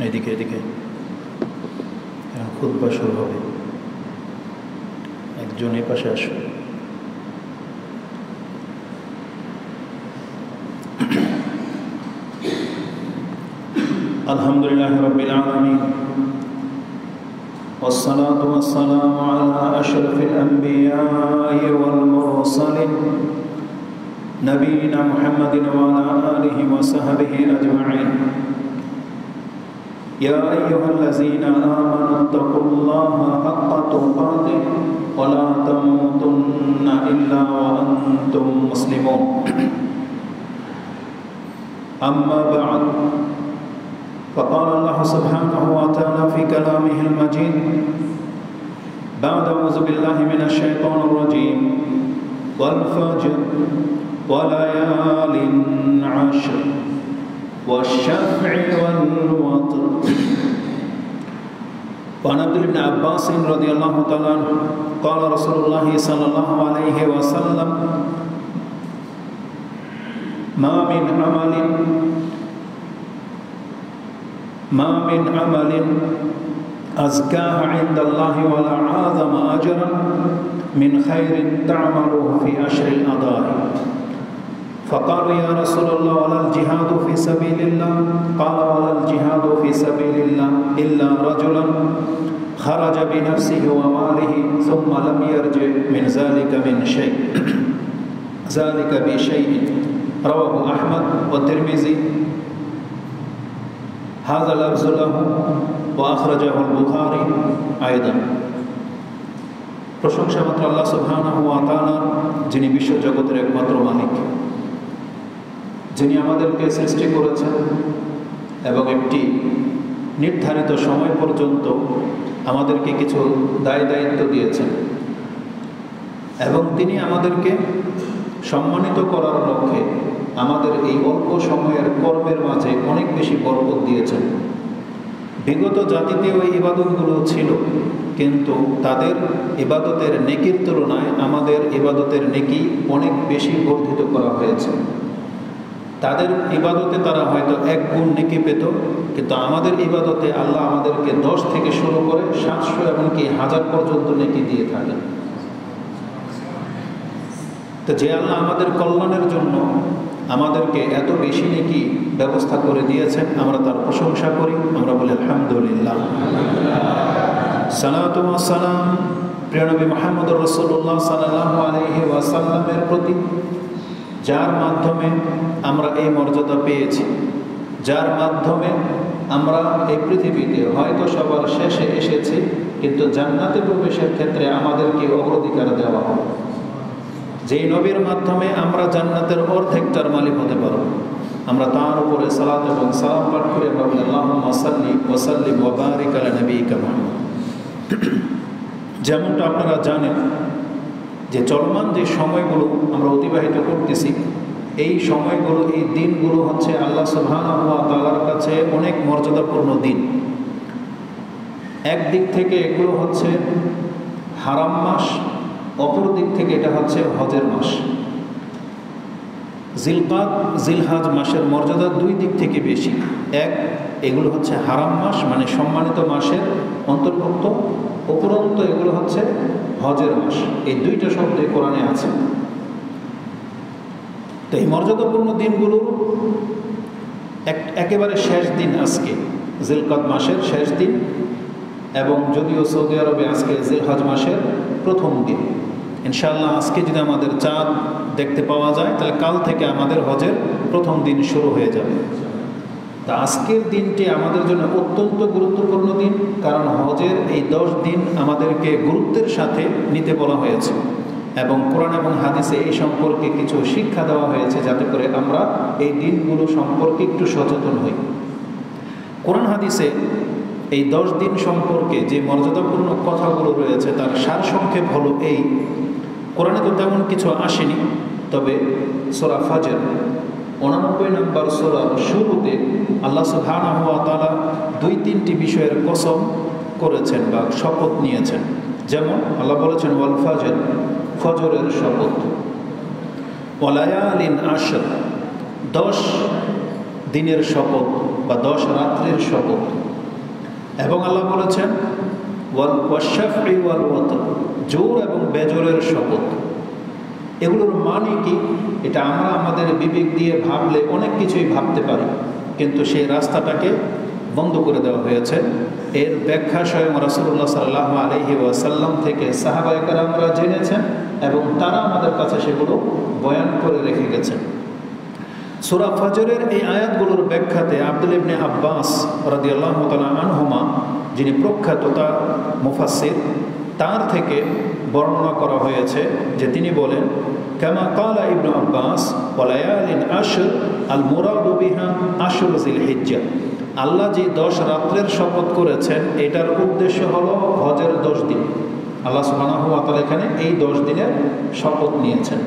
এদিকে এদিকে খুতবা শুরু হবে। একজন এই পাশে আসুন। আলহামদুলিল্লাহ রাব্বিল আলামিন والصلاة والسلام على أشرف الأنبياء والمرسلين نبينا محمد وعلى آله وصحبه أجمعين يا أيها الذين آمنوا اتقوا الله حق تقاته ولا تموتن إلا وأنتم مسلمون أما بعد فقال الله سبحانه وتعالى في كلامه المجيد بعد أعوذ بالله من الشيطان الرجيم والفجر وليال عشر والشفع والوتر وعن عبد الله بن عباس رضي الله تعالى عنه قال رسول الله صلى الله عليه وسلم ما من عمل أزكاه عند الله ولا أعظم أجرا من خير تعمله في أشهر الأضاحي فقالوا يا رسول الله ولا الجهاد في سبيل الله قال ولا الجهاد في سبيل الله إلا رجلا خرج بنفسه وماله ثم لم يرجع من ذلك من شيء ذلك بشيء رواه أحمد والترمذي هذا لفظ له وأخرجه البخاري أيضا। প্রশংসা মাত্র আল্লাহ সুবহানাহু ওয়া তাআলা, যিনি বিশ্ব জগতের একমাত্র মালিক, যিনি আমাদেরকে সৃষ্টি করেছেন এবং একটি নির্ধারিত সময় পর্যন্ত আমাদেরকে কিছু দায়িত্ব দিয়েছেন এবং তিনি আমাদেরকে সম্মানিত করার লক্ষ্যে আমাদের এই অল্প সময়ের কর্মের মাঝে অনেক বেশি বরকত দিয়েছেন। বিগত জাতিতেও এই ইবাদতগুলো ছিল, কিন্তু তাদের ইবাদতের নেকির তুলনায় আমাদের ইবাদতের নেকি অনেক বেশি বর্ধিত করা হয়েছে। তাদের ইবাদতে তারা হয়তো 1 গুণ নেকি পেত, কিন্তু আমাদের ইবাদতে আল্লাহ আমাদেরকে 10 থেকে শুরু করে 700 এমনকি 1000 পর্যন্ত নেকি দিয়ে থাকেন। তো যে আল্লাহ আমাদের কল্যাণের জন্য আমাদেরকে এত বেশি নেকি ব্যবস্থা করে দিয়েছেন, আমরা তার প্রশংসা করি, আমরা বলি আলহামদুলিল্লাহ। সালাতু ওয়াস সালাম প্রিয় নবী মুহাম্মদুর রাসূলুল্লাহ সাল্লাল্লাহু আলাইহি ওয়াসাল্লামের প্রতি, যার মাধ্যমে আমরা এই মর্যাদা পেয়েছি, যার মাধ্যমে আমরা এই পৃথিবীতে হয়তো সবার শেষে এসেছি, কিন্তু জান্নাতে প্রবেশের ক্ষেত্রে আমাদেরকে অগ্রাধিকার দেওয়া হবে। যেই নবীর মাধ্যমে আমরা জান্নাতের অর্ধেকটার মালিক হতে পারব, আমরা তার উপরে সালাত এবং সালাম পাঠ করে বলি আল্লাহুম্মা সাল্লি ওয়া সাল্লিম ওয়া বারিক আলা নবিয়িকা মুহাম্মদ। যেমনটা আপনারা জানেন যে চলমান যে সময়গুলো আমরা অতিবাহিত করতেছি, এই সময়গুলো, এই দিনগুলো হচ্ছে আল্লাহ সুবহানাহু ওয়া তাআলার কাছে অনেক মর্যাদাপূর্ণ দিন। একদিক থেকে এগুলো হচ্ছে হারাম মাস, অপর দিক থেকে এটা হচ্ছে হজের মাস। জিলকাদ, জিলহাজ মাসের মর্যাদা 2 দিক থেকে বেশি। এক, এগুলো হচ্ছে হারাম মাস, মানে সম্মানিত মাসের অন্তর্ভুক্ত, উপরন্তু এগুলো হচ্ছে হজের মাস। এই 2টা শব্দ কোরআনে আছে। তো এই মর্যাদাপূর্ণ দিনগুলো একেবারে শেষ দিন আজকে, জিলকাদ মাসের শেষ দিন, এবং যদিও সৌদি আরবে আজকে জিলহজ মাসের প্রথম দিন। ইনশাআল্লাহ আজকে যদি আমাদের চাঁদ দেখতে পাওয়া যায়, তাহলে কাল থেকে আমাদের হজের প্রথম দিন শুরু হয়ে যাবে। তা আজকের দিনটি আমাদের জন্য অত্যন্ত গুরুত্বপূর্ণ দিন, কারণ হজের এই 10 দিন আমাদেরকে গুরুত্বের সাথে নিতে বলা হয়েছে এবং কোরআন এবং হাদিসে এই সম্পর্কে কিছু শিক্ষা দেওয়া হয়েছে, যাতে করে আমরা এই দিনগুলো সম্পর্কে একটু সচেতন হই। কোরআন হাদিসে এই 10 দিন সম্পর্কে যে মর্যাদাপূর্ণ কথাগুলো রয়েছে, তার সারসংক্ষেপ হলো এই। কোরআনে তো তেমন কিছু আসেনি, তবে সূরা ফাজর 89 নম্বর সূরার শুরুতে আল্লাহ সুবহানাহু ওয়া তাআলা 2-3টি বিষয়ের কসম করেছেন বা শপথ নিয়েছেন। যেমন আল্লাহ বলেছেন ওয়াল ফাজর, ফজরের শপথ, ওয়া লায়ালিন আশর, 10 দিনের শপথ বা 10 রাত্রির শপথ। এবং আল্লাহ বলেছেন ওয়াশাফঈ ওয়াল ওয়াতর, জোর এবং বেজোরের শপথ। এগুলোর মানে কি? এটা আমরা আমাদের বিবেক দিয়ে ভাবলে অনেক কিছুই ভাবতে পারি, কিন্তু সেই রাস্তাটাকে বন্ধ করে দেওয়া হয়েছে। এর ব্যাখ্যা স্বয়ং রাসূলুল্লাহ সাল্লাল্লাহু আলাইহি ওয়াসাল্লাম থেকে সাহাবায়ে কেরামরা জেনেছেন এবং তারা আমাদের কাছে সেগুলো বয়ান করে রেখে গেছেন। সূরা ফজরের এই আয়াতগুলোর ব্যাখ্যাতে আব্দুল্লাহ ইবনে আব্বাস রাদিয়াল্লাহু তাআলা আনহুমা, যিনি প্রখ্যাত মুফাসসির, তার থেকে বর্ণনা করা হয়েছে যে তিনি বলেন, কামা ক্বালা ইবনু আব্বাস ওয়া লায়ালিন আশর আল মুরাদু বিহা আশর জিলহিজ্জাহ। আল্লাহ যে 10 রাত্রের শপথ করেছেন এটার উদ্দেশ্য হলো হজের 10 দিন। আল্লাহ সুবহানাহু ওয়া তাআলা এখানে এই 10 দিনের শপথ নিয়েছেন।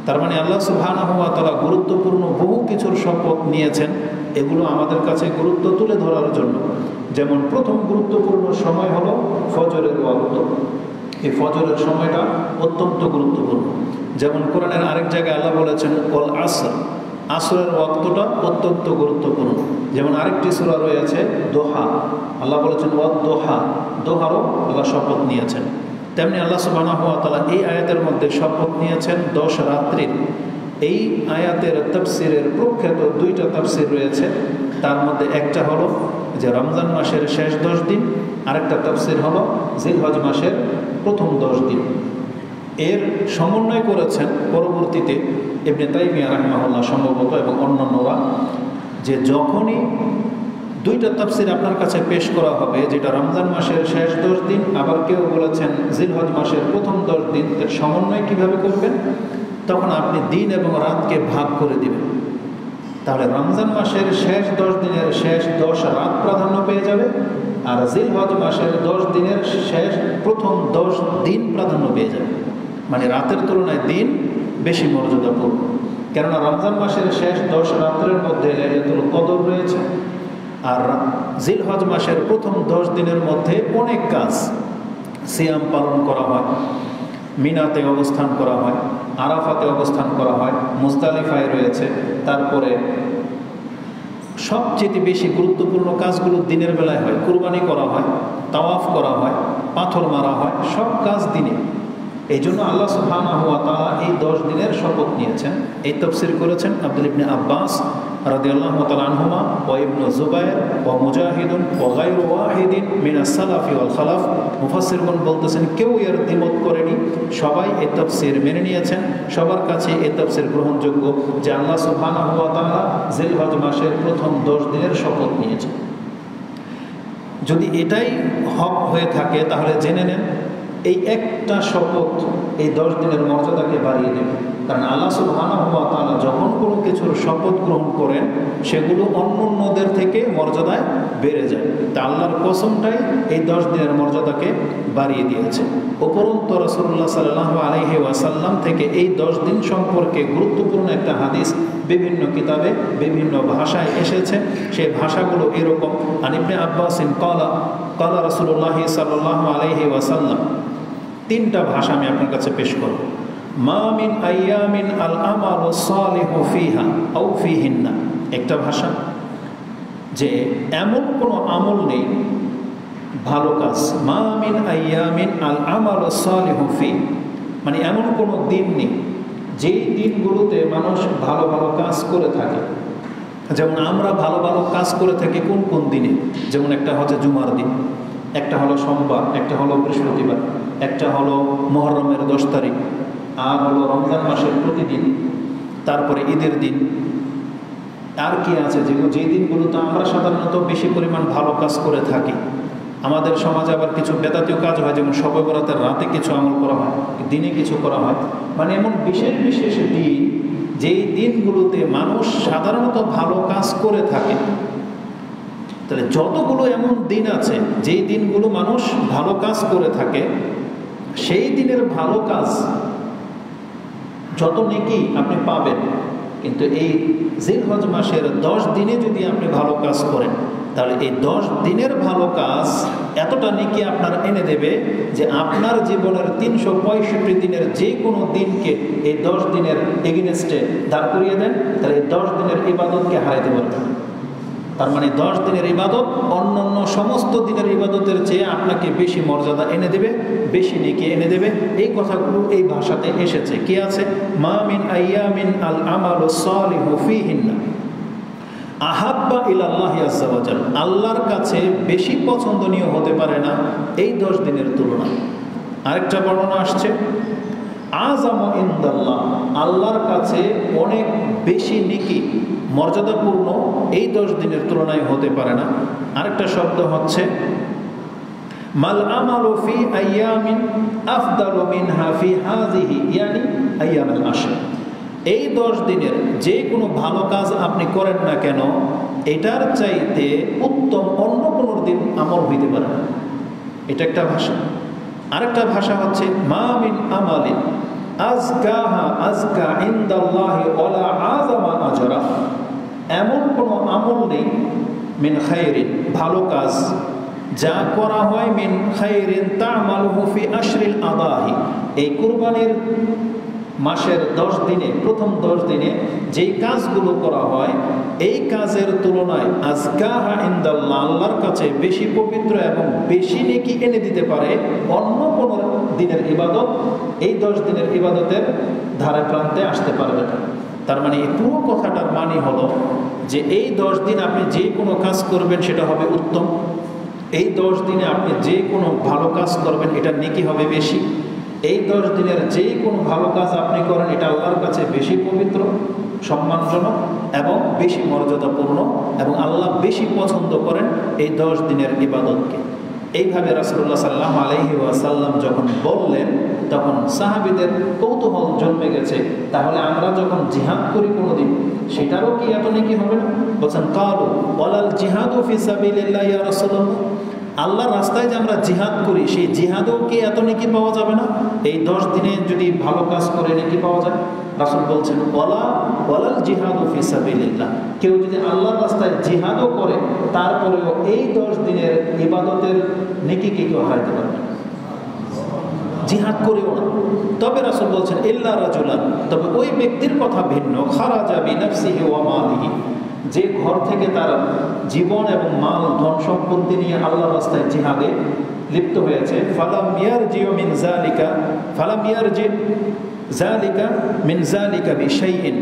তার মানে আল্লাহ সুবহানাহু ওয়া তাআলা গুরুত্বপূর্ণ বহু কিছুর শপথ নিয়েছেন, এগুলো আমাদের কাছে গুরুত্ব তুলে ধরার জন্য। যেমন প্রথম গুরুত্বপূর্ণ সময় হলো ফজরের ওয়াক্ত। এই ফজরের সময়টা অত্যন্ত গুরুত্বপূর্ণ। যেমন কোরআনের আরেক জায়গায় আল্লাহ বলেছেন ওয়াল আসর, আসরের ওয়াক্তটা অত্যন্ত গুরুত্বপূর্ণ। যেমন আরেকটি সূরা রয়েছে দোহা, আল্লাহ বলেছেন ওয়াদ দোহা, দোহারও আল্লাহ শপথ নিয়েছেন। তেমনি আল্লাহ সুবহানাহু ওয়া তাআলা এই আয়াতের মধ্যে শপথ নিয়েছেন 10 রাত্রির। এই আয়াতের তাফসীরের প্রখ্যাত 2টা তাফসীর রয়েছে। তার মধ্যে একটা হলো যে রমজান মাসের শেষ 10 দিন, আরেকটা তাফসীর হলো জিলহজ মাসের প্রথম 10 দিন। এর সমন্বয় করেছেন পরবর্তীতে ইবনে তাইমিয়া রাহিমাহুল্লাহ সম্ভবত এবং অন্যান্যরা, যে যখনই 2টা তাফসীর আপনার কাছে পেশ করা হবে, যেটা রমজান মাসের শেষ 10 দিন, আবার কেউ বলেছেন জিলহজ মাসের প্রথম 10 দিন, এর সমন্বয় কিভাবে করবেন? তখন আপনি দিন এবং রাতকে ভাগ করে দিবেন। তাহলে রমজান মাসের শেষ 10 দিনের শেষ 10 রাত প্রাধান্য পেয়ে যাবে, আর জিলহজ মাসের 10 দিনের শেষ প্রথম 10 দিন প্রাধান্য পেয়ে যাবে। মানে রাতের তুলনায় দিন বেশি মর্যাদাপূর্ণ, কেননা রমজান মাসের শেষ 10 রাত্রের মধ্যে লাইলাতুল কদর রয়েছে, আর জিলহজ মাসের প্রথম 10 দিনের মধ্যে অনেক কাজ, সিয়াম পালন করা হয়, মিনাতে অবস্থান করা হয়, আরাফাতে অবস্থান করা হয়, মুজদালিফায় রয়েছে। তারপরে সবচেয়ে বেশি গুরুত্বপূর্ণ কাজগুলো দিনের বেলায় হয়, কুরবানি করা হয়, তাওয়াফ করা হয়, পাথর মারা হয়, সব কাজ দিনে। এই জন্য আল্লাহ সুবহানাহু ওয়া তাআলা এই 10 দিনের শপথ নিয়েছেন। এই তাফসীর করেছেন আব্দুল্লাহ ইবনে আব্বাস রাদিয়াল্লাহু তাআলা আনহুমা ওয়া ইবনু জুবায়ের ওয়া মুজাহিদুন ওয়া গায়রু ওয়াহিদিন মিনাস সালাফি ওয়াল খালাফ। মুফাসসিরগণ বলতেছেন কেউ এর দ্বিমত করেনি, সবাই এই তাফসীর মেনে নিয়েছেন, সবার কাছে এই তাফসীর গ্রহণযোগ্য যে আল্লাহ সুবহানাহু ওয়া তাআলা জিলহজ মাসের প্রথম 10 দিনের শপথ নিয়েছেন। যদি এটাই হক হয়ে থাকে তাহলে জেনে নেন এই একটা শপথ এই 10 দিনের মর্যাদাকে বাড়িয়ে দেবে। কারণ আল্লাহ সুবহানাহু ওয়া তাআলা যখন কোনো কিছুর শপথ গ্রহণ করেন সেগুলো অন্যদের থেকে মর্যাদায় বেড়ে যায়। তা আল্লাহর কসমটাই এই 10 দিনের মর্যাদাকে বাড়িয়ে দিয়েছে। উপরন্তু রাসূলুল্লাহ সাল্লাল্লাহু আলাইহি ওয়াসাল্লাম থেকে এই 10 দিন সম্পর্কে গুরুত্বপূর্ণ একটা হাদিস বিভিন্ন কিতাবে বিভিন্ন ভাষায় এসেছে। সেই ভাষাগুলো এরকম, আন ইবনে আব্বাসিন ক্বালা রাসূলুল্লাহ সাল্লাল্লাহু আলাইহি ওয়াসাল্লাম। 3টা ভাষা আমি আপনার কাছে পেশ করব। মা মিন আইয়ামিন আল আমালু সালিহু ফিহা আও ফিহিন্না, একটা ভাষা যে এমন কোনো আমল নেই ভালো কাজ, মা মিন আইয়ামিন আল আমালু সালিহু ফি, মানে এমন কোনো দিন নেই যেই দিনগুলোতে মানুষ ভালো ভালো কাজ করে থাকে। যেমন আমরা ভালো ভালো কাজ করে থাকি কোন কোন দিনে, যেমন একটা হচ্ছে জুমার দিন, একটা হলো সোমবার, একটা হলো বৃহস্পতিবার, একটা হলো মুহররমের 10 তারিখ, আর হলো রমজান মাসের প্রতিদিন, তারপরে ঈদের দিন। আর কি আছে যেই দিনগুলোতে আমরা সাধারণত বেশি পরিমাণ ভালো কাজ করে থাকি। আমাদের সমাজে আবার কিছু বেদাতীয় কাজ হয়, যেমন শবে বরাতের রাতে কিছু আমল করা হয়, দিনে কিছু করা হয়। মানে এমন বিশেষ বিশেষ দিন যেই দিনগুলোতে মানুষ সাধারণত ভালো কাজ করে থাকে। তাহলে যতগুলো এমন দিন আছে যেই দিনগুলো মানুষ ভালো কাজ করে থাকে, সেই দিনের ভালো কাজ যত নেকি আপনি পাবেন, কিন্তু এই জিলহজ মাসের 10 দিনে যদি আপনি ভালো কাজ করেন তাহলে এই 10 দিনের ভালো কাজ এতটা নেকি আপনার এনে দেবে যে আপনার জীবনের 365 দিনের যে কোনো দিনকে এই 10 দিনের এগেইনস্টে দাঁড় করিয়ে দেন, তাহলে এই 10 দিনের ইবাদতকে হারাইতে পারবেন। তার মানে 10 দিনের ইবাদত অন্যান্য সমস্ত দিনের ইবাদতের চেয়ে আপনাকে বেশি মর্যাদা এনে দেবে, বেশি নেকি এনে দেবে। এই কথাগুলো এই ভাষাতে এসেছে। কি আছে? মা মিন আইয়ামিন আল আমালু সালিহু ফীহিন্না আহাব্বা ইলাল্লাহি আযজা ওয়া জাল, আল্লাহর কাছে বেশি পছন্দনীয় হতে পারে না এই 10 দিনের তুলনায়। আরেকটা বর্ণনা আসছে আযামু ইনদাল্লাহ, আল্লাহর কাছে অনেক বেশি নেকি মর্যাদাপূর্ণ এই 10 দিনের তুলনায় হতে পারে না। আরেকটা শব্দ হচ্ছে মাল আমালু ফি আইয়ামিন আফদালু মিনহা ফি হাযিহি ইয়ানি আইয়ামুল আশর, এই 10 দিনের যে কোনো ভালো কাজ আপনি করেন না কেন এটার চাইতে উত্তম অন্য কোনো দিন আমল হইতে পারে না। এটা একটা ভাষা। আরেকটা ভাষা হচ্ছে মা মিন আমালিন আজকাহা আজকা ইনদাল্লাহি ওয়ালা আযামা আজরা, এমন কোনো আমল নেই মিন খায়রিন ভালো কাজ যা করা হয় মিন খায়রিন তা'মালুহু ফি আশরিল আদাহি, এই কুরবানির মাসের 10 দিনে প্রথম 10 দিনে যেই কাজগুলো করা হয় এই কাজের তুলনায় আজকাহা ইনদাল্লাহ, আল্লাহর কাছে বেশি পবিত্র এবং বেশি নেকি এনে দিতে পারে অন্য কোনো দিনের ইবাদত এই 10 দিনের ইবাদতের ধারে প্রান্তে আসতে পারবে না। তার মানে এই পুরো কথাটার মানে হলো যে এই 10 দিন আপনি যে কোনো কাজ করবেন সেটা হবে উত্তম, এই 10 দিনে আপনি যে কোনো ভালো কাজ করবেন এটা নেকি হবে বেশি, এই 10 দিনের যে কোনো ভালো কাজ আপনি করেন এটা আল্লাহর কাছে বেশি পবিত্র, সম্মানজনক এবং বেশি মর্যাদাপূর্ণ, এবং আল্লাহ বেশি পছন্দ করেন এই 10 দিনের ইবাদতকে। এইভাবে রাসূলুল্লাহ সাল্লাল্লাহু আলাইহি ওয়াসাল্লাম যখন বললেন তখন সাহাবীদের কৌতূহল জন্মে গেছে, তাহলে আমরা যখন জিহাদ করি কোনোদিন সেটারও কি এত নেকি হবে না? বলছেন কালু ওয়ালাল জিহাদু ফি সাবিলিল্লাহ ইয়া রাসূলুল্লাহ, আল্লাহর রাস্তায় যে আমরা জিহাদ করি সেই জিহাদেও কি এত নেকি পাওয়া যাবে না? এই 10 দিনে যদি ভালো কাজ করে নেকি পাওয়া যায়? রাসূল বলছেন ওয়ালাল জিহাদু ফি সাবিলিল্লাহ, কেউ যদি আল্লাহর রাস্তায় জিহাদও করে তারপরেও এই 10 দিনের ইবাদতের নেকিকে কেউ হারাতে পারবে না, জিহাদ করেও না। তবে রাসূল বলছেন ইল্লা রাজুলান, তবে ওই ব্যক্তির কথা ভিন্ন, খারাজা বিনাফসিহি ওয়া মালিহি, যে ঘর থেকে তার জীবন এবং মাল ধন সম্পত্তি নিয়ে আল্লাহর রাস্তায় জিহাদে লিপ্ত হয়েছে, ফালাম ইয়ারজিউ মিন যালিকা মিন যালিকা বিশাইইন,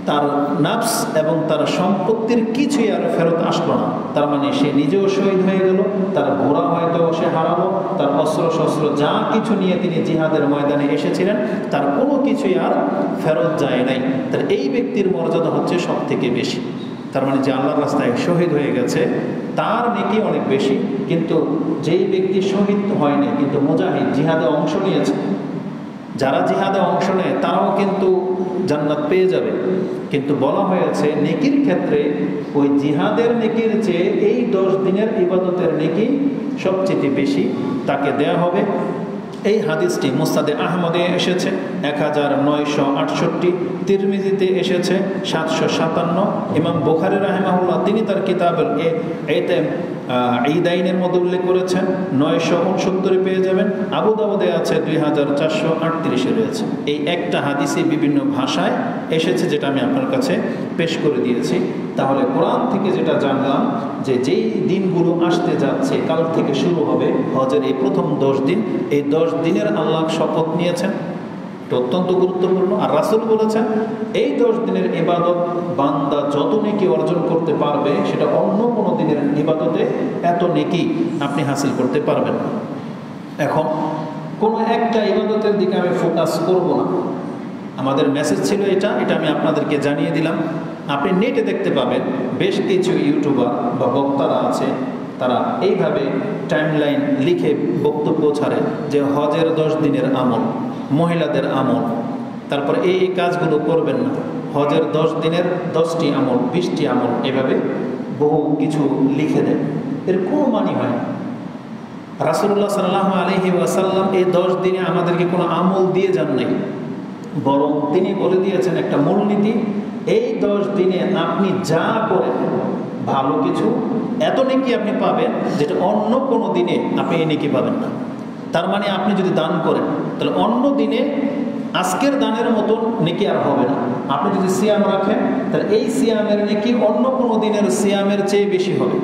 তার নাফস এবং তার সম্পত্তির কিছুই আর ফেরত আসলো না। তার মানে সে নিজেও শহীদ হয়ে গেল, তার ঘোড়া হয়তো সে হারালো, তার অস্ত্র শস্ত্র যা কিছু নিয়ে তিনি জিহাদের ময়দানে এসেছিলেন তার কোনো কিছুই আর ফেরত যায় নাই। তার এই ব্যক্তির মর্যাদা হচ্ছে সব থেকে বেশি। তার মানে যে আল্লাহর রাস্তায় শহীদ হয়ে গেছে তার নেকি অনেক বেশি, কিন্তু যেই ব্যক্তি শহীদ হয়নি কিন্তু মুজাহিদ জিহাদে অংশ নিয়েছে, যারা জিহাদে অংশ নেয় তারাও কিন্তু জান্নাত পেয়ে যাবে। কিন্তু বলা হয়েছে নেকির ক্ষেত্রে ওই জিহাদের নেকির চেয়ে এই 10 দিনের ইবাদতের নেকি সবচেয়ে বেশি তাকে দেয়া হবে। এই হাদিসটি মুসনাদে আহমদে এসেছে 1968, তিরমিজিতে এসেছে 757, ইমাম বুখারী রাহিমাহুল্লাহ তিনি তার কিতাবুল ঈদাইনের মধ্যে উল্লেখ করেছেন 969 পেয়ে যাবেন, আবু দাউদে আছে 2438 রয়েছে। এই একটা হাদিসই বিভিন্ন ভাষায় এসেছে যেটা আমি আপনার কাছে পেশ করে দিয়েছি। তাহলে কোরআন থেকে যেটা জানলাম যে যেই দিনগুলো আসতে যাচ্ছে কাল থেকে শুরু হবে হজের এই প্রথম 10 দিন, এই 10 দিনের আল্লাহ শপথ নিয়েছেন, এটা অত্যন্ত গুরুত্বপূর্ণ। আর রাসূল বলেছেন এই 10 দিনের ইবাদত বান্দা যত নেকি অর্জন করতে পারবে সেটা অন্য কোনো দিনের ইবাদতে এত নেকি আপনি হাসিল করতে পারবেন না। এখন কোনো একটা ইবাদতের দিকে আমি ফোকাস করব না, আমাদের মেসেজ ছিল এটা আমি আপনাদেরকে জানিয়ে দিলাম। আপনি নেটে দেখতে পাবেন বেশ কিছু ইউটিউবার বা বক্তারা আছে, তারা এইভাবে টাইমলাইন লিখে বক্তব্য ছাড়ে যে হজের 10 দিনের আমল, মহিলাদের আমল, তারপর এই কাজগুলো করবেন না, হজের 10 দিনের 10টি আমল, 20টি আমল, এভাবে বহু কিছু লিখে দেন। এর কোনো মানে হয় না। রাসূলুল্লাহ সাল্লাল্লাহু আলাইহি ওয়াসাল্লাম এই 10 দিনে আমাদেরকে কোনো আমল দিয়ে যান নাই, বরং তিনি বলে দিয়েছেন একটা মূলনীতি, এই 10 দিনে আপনি যা করেন ভালো কিছু এত নেকি আপনি পাবেন যেটা অন্য কোনো দিনে আপনি এই নেকি পাবেন না। তার মানে আপনি যদি দান করেন তাহলে অন্য দিনে আজকের দানের মতো নেকি আর হবে না। আপনি যদি সিয়াম রাখেন তাহলে এই সিয়ামের নেকি অন্য কোনো দিনের সিয়ামের চেয়ে বেশি হবে।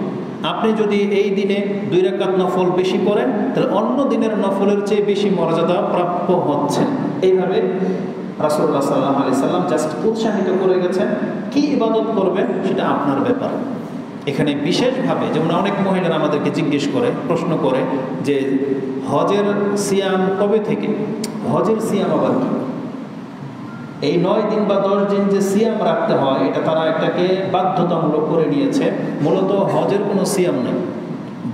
আপনি যদি এই দিনে 2 রাকাত নফল বেশি করেন তাহলে অন্য দিনের নফলের চেয়ে বেশি মর্যাদা প্রাপ্য হচ্ছেন। এইভাবে রাসূলুল্লাহ সাল্লাল্লাহু আলাইহি সাল্লাম জাস্ট উৎসাহিত করে গেছেন। কি ইবাদত করবেন সেটা আপনার ব্যাপার। এখানে বিশেষভাবে যেমন অনেক মহিলারা আমাদেরকে জিজ্ঞেস করে, প্রশ্ন করে যে হজের সিয়াম কবে থেকে? হজের সিয়াম আবার কি? এই 9 দিন বা 10 দিন যে সিয়াম রাখতে হয় এটা তারা একটাকে বাধ্যতামূলক করে নিয়েছে। মূলত হজের কোনো সিয়াম নেই,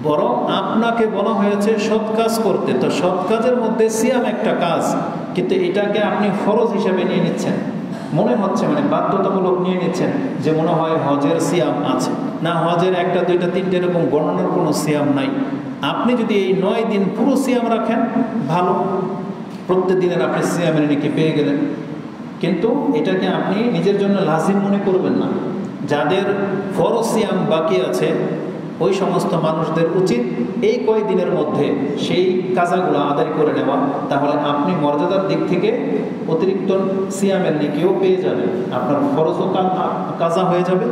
বরং আপনাকে বলা হয়েছে সৎ কাজ করতে। তো সৎ কাজের মধ্যে সিয়াম একটা কাজ, কিন্তু এটাকে আপনি ফরজ হিসেবে নিয়ে নিচ্ছেন, মনে হচ্ছে মানে বাধ্যতামূলক নিয়ে নিচ্ছেন যে মনে হয় হজের সিয়াম আছে। না, হজের 1, 2, 3 এরকম গণনার কোনো সিয়াম নাই। আপনি যদি এই 9 দিন পুরো সিয়াম রাখেন ভালো, প্রত্যেক দিনের আপনি সিয়ামের নেকি পেয়ে গেলেন। কিন্তু এটাকে আপনি নিজের জন্য লাজিম মনে করবেন না। যাদের ফরজ সিয়াম বাকি আছে ওই সমস্ত মানুষদের উচিত এই কয়দিনের মধ্যে সেই কাজাগুলো আদায় করে নেওয়া। তাহলে আপনি মর্যাদার দিক থেকে অতিরিক্ত সিয়ামের নেকিও পেয়ে যাবেন, আপনার ফরজও কাজা হয়ে যাবে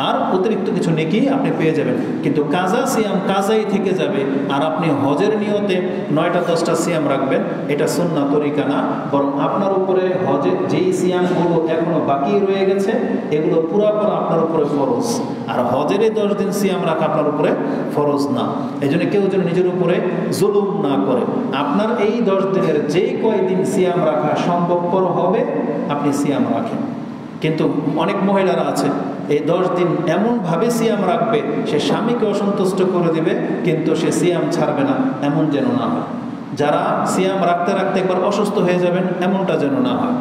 আর অতিরিক্ত কিছু নেকি আপনি পেয়ে যাবেন। কিন্তু কাজা সিয়াম কাজাই থেকে যাবে। আর আপনি হজের নিয়তে 9টা 10টা সিয়াম রাখবেন, এটা সুন্নাহ তরিকা না, বরং আপনার উপরে হজে যেই সিয়ামগুলো এখনো বাকি রয়ে গেছে এগুলো পুরাপুরি আপনার উপরে ফরজ। আর হজের এই 10 দিন সিয়াম রাখা আপনার উপরে ফরজ না। এই জন্য কেউ যেন নিজের উপরে জুলুম না করে। আপনার এই 10 দিনের যে কয়দিন সিয়াম রাখা সম্ভবপর হবে আপনি সিয়াম রাখেন। কিন্তু অনেক মহিলারা আছে এই 10 দিন এমনভাবে সিয়াম রাখবে সে স্বামীকে অসন্তুষ্ট করে দিবে, কিন্তু সে সিয়াম ছাড়বে না, এমন যেন না হয়। যারা সিয়াম রাখতে রাখতে একবার অসুস্থ হয়ে যাবেন এমনটা যেন না হয়।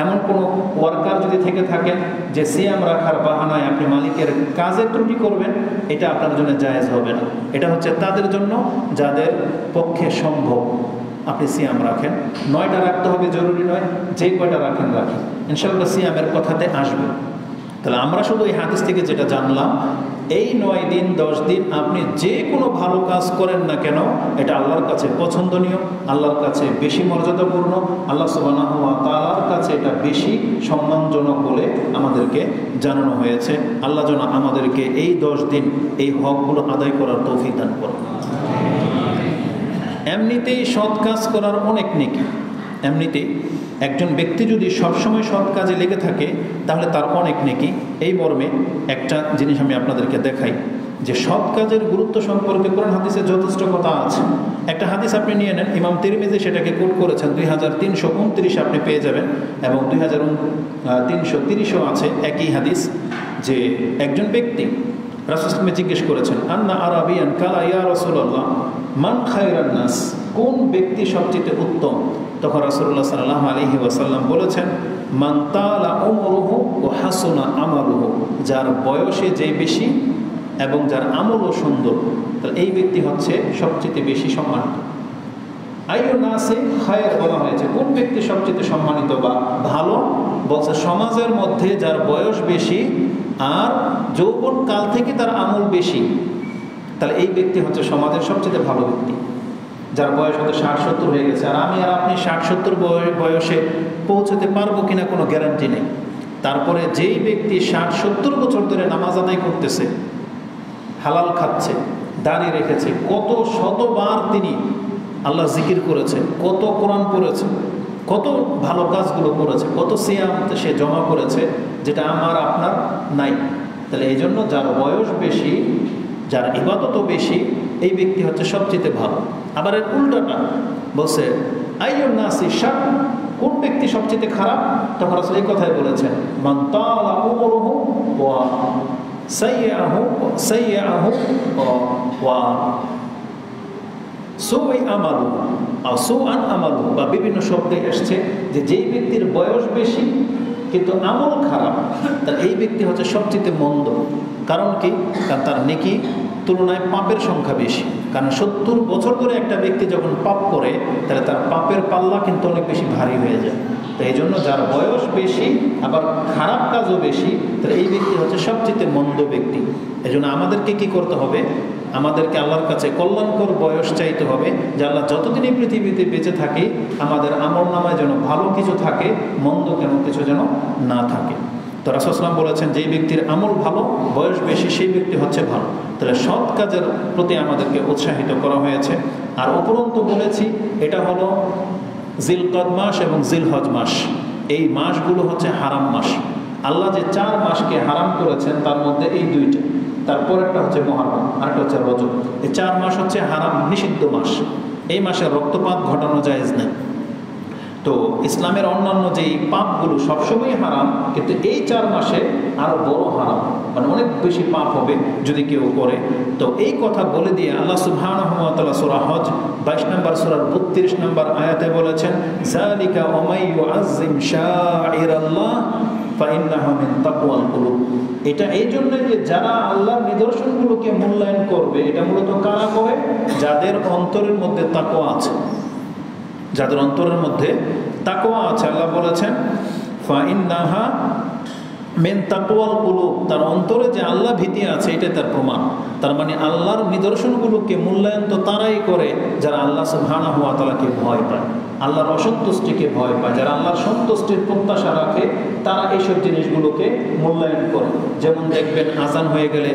এমন কোনো ওয়ার্কার যদি থেকে থাকেন যে সিয়াম রাখার বাহানায় আপনি মালিকের কাজে ত্রুটি করবেন, এটা আপনার জন্য জায়েজ হবে না। এটা হচ্ছে তাদের জন্য যাদের পক্ষে সম্ভব আপনি সিয়াম রাখেন। 9টা রাখতে হবে জরুরি নয়, যে কয়টা রাখেন রাখেন, ইনশাআল্লাহ সিয়ামের কথাতে আসবে। তাহলে আমরা শুধু এই হাদিস থেকে যেটা জানলাম, এই 9 দিন 10 দিন আপনি যে কোনো ভালো কাজ করেন না কেন এটা আল্লাহর কাছে পছন্দনীয়, আল্লাহর কাছে বেশি মর্যাদাপূর্ণ, আল্লাহ সুবহানাহু ওয়া তাআলার কাছে এটা বেশি সম্মানজনক বলে আমাদেরকে জানানো হয়েছে। আল্লাহ যেন আমাদেরকে এই 10 দিন এই হকগুলো আদায় করার তৌফিক দান করেন। এমনিতেই সৎ কাজ করার অনেক নেকি। এমনিতেই একজন ব্যক্তি যদি সবসময় সৎ কাজে লেগে থাকে তাহলে তার অনেক নেকি। এই মর্মে একটা জিনিস আমি আপনাদেরকে দেখাই যে সৎ কাজের গুরুত্ব সম্পর্কে কোরআন হাদিসে যথেষ্ট কথা আছে। একটা হাদিস আপনি নিয়ে নেন, ইমাম তিরমিজি সেটাকে কোট করেছেন, 2329 আপনি পেয়ে যাবেন, এবং 2330ও আছে একই হাদিস। যে একজন ব্যক্তি রাসূল সাল্লাল্লাহু আলাইহি ওয়াসাল্লাম জিজ্ঞেস করেছেন, আন্না আরাবিয়ান কালা ইয়া রাসূলুল্লাহ মান খায়রান নাস, কোন ব্যক্তি সবচেয়ে উত্তম? তখন রাসূলুল্লাহ সাল্লাল্লাহু আলাইহি ওয়াসাল্লাম বলেছেন, মান তালা উমরুহু ওয়া হাসুনা আমালুহু, যার বয়সে যে বেশি এবং যার আমলও সুন্দর, তাহলে এই ব্যক্তি হচ্ছে সবচেয়ে বেশি সম্মানিত। আইয়ু নাসে খায়র বলা হয়েছে, কোন ব্যক্তি সবচেয়ে সম্মানিত বা ভালো? বলছে সমাজের মধ্যে যার বয়স বেশি আর যৌবন কাল থেকে তার আমল বেশি, তাহলে এই ব্যক্তি হচ্ছে সমাজের সবচেয়ে ভালো ব্যক্তি। যার বয়স হয়তো 60-70 হয়ে গেছে, আর আমি আর আপনি 60-70 বয়সে পৌঁছতে পারবো কিনা কোনো গ্যারান্টি নেই। তারপরে যেই ব্যক্তি 60-70 বছর ধরে নামাজ আদায় করতেছে, হালাল খাচ্ছে, দাঁড়িয়ে রেখেছে, কত শতবার তিনি আল্লাহ জিকির করেছে, কত কোরআন পড়েছে, কত ভালো কাজগুলো করেছে, কত সিয়াম সে জমা করেছে যেটা আমার আপনার নাই। তাহলে এই জন্য যার বয়স বেশি, যার ইবাদতও বেশি, এই ব্যক্তি হচ্ছে সবচেয়ে ভালো। আবার এর উল্টাটা বলছে, আইয়ুন নাসি শার, কোন ব্যক্তি সবচেয়ে খারাপ? তখন রাসূল এই কথাই বলেছেন, মান তালা উমরুহু ওয়া সাইয়্যাহু ওয়া সুই আমালু আর সুআন আমালু, বা বিভিন্ন শব্দে এসছে যে যেই ব্যক্তির বয়স বেশি কিন্তু আমল খারাপ, তার এই ব্যক্তি হচ্ছে সবচেয়ে মন্দ। কারণ কি? কারণ তার নেকি তুলনায় পাপের সংখ্যা বেশি। কারণ 70 বছর ধরে একটা ব্যক্তি যখন পাপ করে তাহলে তার পাপের পাল্লা কিন্তু অনেক বেশি ভারী হয়ে যায়। তো এই জন্য যার বয়স বেশি আবার খারাপ কাজও বেশি, তাহলে এই ব্যক্তি হচ্ছে সবচেয়ে মন্দ ব্যক্তি। এই জন্য আমাদেরকে কি করতে হবে? আমাদেরকে আল্লাহর কাছে কল্যাণকর বয়স চাইতে হবে, যে আল্লাহ যতদিন এই পৃথিবীতে বেঁচে থাকি আমাদের আমল নামায় যেন ভালো কিছু থাকে, মন্দ কেন কিছু যেন না থাকে। তো রাসূল সাল্লাল্লাহু আলাইহি ওয়াসাল্লাম বলেছেন, যেই ব্যক্তির আমল ভালো, বয়স বেশি, সেই ব্যক্তি হচ্ছে ভালো। তাহলে সৎ কাজের প্রতি আমাদেরকে উৎসাহিত করা হয়েছে। আর উপরন্তু বলেছি, এটা হলো জিলকদ মাস এবং জিলহজ মাস, এই মাসগুলো হচ্ছে হারাম মাস। আল্লাহ যে 4 মাসকে হারাম করেছেন তার মধ্যে এই 2টা, তারপরেরটা হচ্ছে মুহররম, আরেকটা হচ্ছে রজব। এই 4 মাস হচ্ছে হারাম, নিষিদ্ধ মাস। এই মাসে রক্তপাত ঘটানো জায়েজ নেই। তো ইসলামের অন্যান্য যেই পাপগুলো সবসময় হারাম, কিন্তু এই 4 মাসে আরো বড় হারাম, মানে অনেক বেশি পাপ হবে যদি কেউ করে। তো এই কথা বলে দিয়ে আল্লাহ সুবহানাহু ওয়া তাআলা সূরা হজ 22 নম্বর সূরার 32 নম্বর আয়াতে বলেছেন, যালিকা ওয়া মান ইউআযযিম শাআইরাল্লাহ ফাইন্নাহা মিন তাকওয়াল কুলুব। এটা এই জন্য যে যারা আল্লাহর নিদর্শনগুলোকে মূল্যায়ন করবে, এটা মূলত কারা করে? যাদের অন্তরের মধ্যে তাকওয়া আছে, যাদের অন্তরের মধ্যে তাকওয়া আছে। আল্লাহ বলেছেন ফাইন্নাহা মিন তাকওয়াল কুলুব, তার অন্তরে যে আল্লাহ ভীতি আছে এটা তার প্রমাণ। তার মানে আল্লাহর নিদর্শনগুলোকে মূল্যায়ন তো তারাই করে যারা আল্লাহ সুবহানাহু ওয়া তাআলাকে ভয় পায়, আল্লাহর অসন্তুষ্টিকে ভয় পায়। যারা আল্লাহর সন্তুষ্টির প্রত্যাশা রাখে তারা এইসব জিনিসগুলোকে মূল্যায়ন করে। যেমন দেখবেন আজান হয়ে গেলে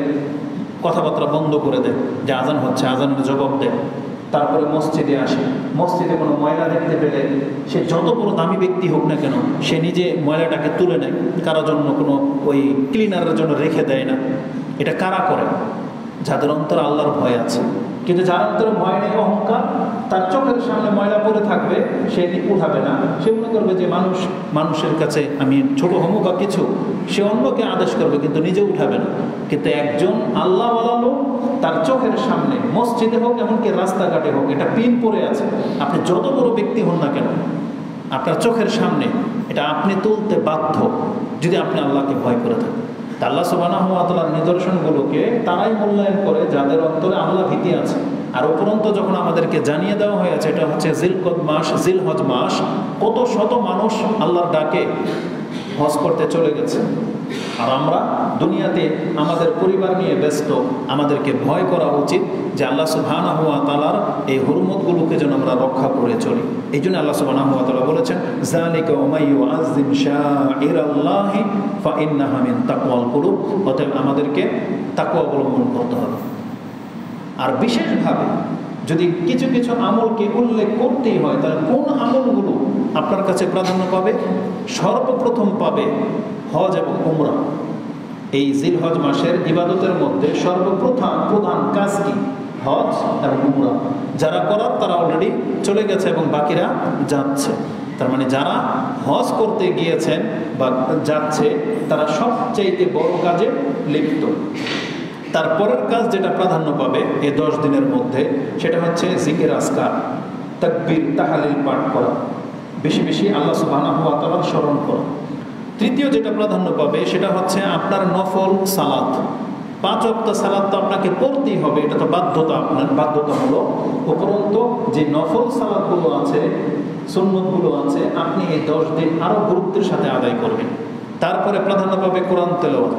কথাবার্তা বন্ধ করে দেয়, যে আজান হচ্ছে, আজানের জবাব দেয়। তারপরে মসজিদে আসে, মসজিদে কোনো ময়লা দেখতে পেলে সে যত বড় দামি ব্যক্তি হোক না কেন, সে নিজে ময়লাটাকে তুলে নেয়, কারোর জন্য কোনো ওই ক্লিনারের জন্য রেখে দেয় না। এটা কারা করে? যাদের অন্তরে আল্লাহর ভয় আছে। কিন্তু যার অন্তরে ভয় নেই, অহংকার, তার চোখের সামনে ময়লা পড়ে থাকবে, সে উঠাবে না। সে মনে করবে যে মানুষের কাছে আমি ছোট হমু বা কিছু, সে অন্যকে আদেশ করবে কিন্তু নিজে উঠাবে না। কিন্তু একজন আল্লাহওয়ালা লোক, তার চোখের সামনে মসজিদে হোক এমনকি রাস্তাঘাটে হোক, এটা পিন পড়ে আছে, আপনি যত বড় ব্যক্তি হন না কেন, আপনার চোখের সামনে এটা আপনি তুলতে বাধ্য যদি আপনি আল্লাহকে ভয় করে থাকেন। আল্লাহ সুবহানাহু ওয়া তাআলার নিদর্শনগুলোকে তারাই মূল্যায়ন করে যাদের অন্তরে আল্লাহ ভীতি আছে। আর উপরন্ত যখন আমাদেরকে জানিয়ে দেওয়া হয়েছে এটা হচ্ছে জিলকদ মাস, জিলহজ মাস, কত শত মানুষ আল্লাহর ডাকে হজ করতে চলে গেছে, আর আমরা দুনিয়াতে আমাদের পরিবার নিয়ে ব্যস্ত। আমাদেরকে ভয় করা উচিত যে আল্লাহ সুবহানাহু ওয়া তাআলার এই হুরমতগুলোকে যেন আমরা রক্ষা করে চলি। এই জন্য আল্লাহ সুবহানাহু ওয়া তাআলা বলেছেন, যালিকা ওয়া মান ইউআযযিম শাআইরাল্লাহি ফাইন্নাহা মিন তাকওয়াল কুলুব। অতএব আমাদেরকে তাকওয়া অবলম্বন করতে হবে। আর বিশেষভাবে যদি কিছু কিছু আমলকে উল্লেখ করতেই হয়, তাহলে কোন আমলগুলো আপনার কাছে প্রাধান্য পাবে? সর্বপ্রথম পাবে হজ এবং উমরা। এই জিলহজ মাসের ইবাদতের মধ্যে সর্বপ্রধান কাজ কি? হজ এবং উমরা। যারা করার তারা অলরেডি চলে গেছে এবং বাকিরা যাচ্ছে। তার মানে যারা হজ করতে গিয়েছেন বা যাচ্ছে তারা সবচাইতে বড় কাজে লিপ্ত। তারপরের কাজ যেটা প্রাধান্য পাবে এই 10 দিনের মধ্যে, সেটা হচ্ছে জিকির আজকার, তাকবীর, তাহলিল পাঠ করা, বেশি বেশি আল্লাহ সুবহানাহু ওয়া তাআলার স্মরণ করা। তৃতীয় যেটা প্রাধান্য পাবে সেটা হচ্ছে আপনার নফল সালাত। 5 ওয়াক্ত সালাত তো আপনাকে পড়তেই হবে, এটা তো বাধ্যতা, আপনার বাধ্যতামূলক। উপরন্তু যে নফল সালাতগুলো আছে, সুন্নতগুলো আছে, আপনি এই 10 দিন আরও গুরুত্বের সাথে আদায় করবেন। তারপরে প্রাধান্য পাবে কোরআন তেলাওয়াত,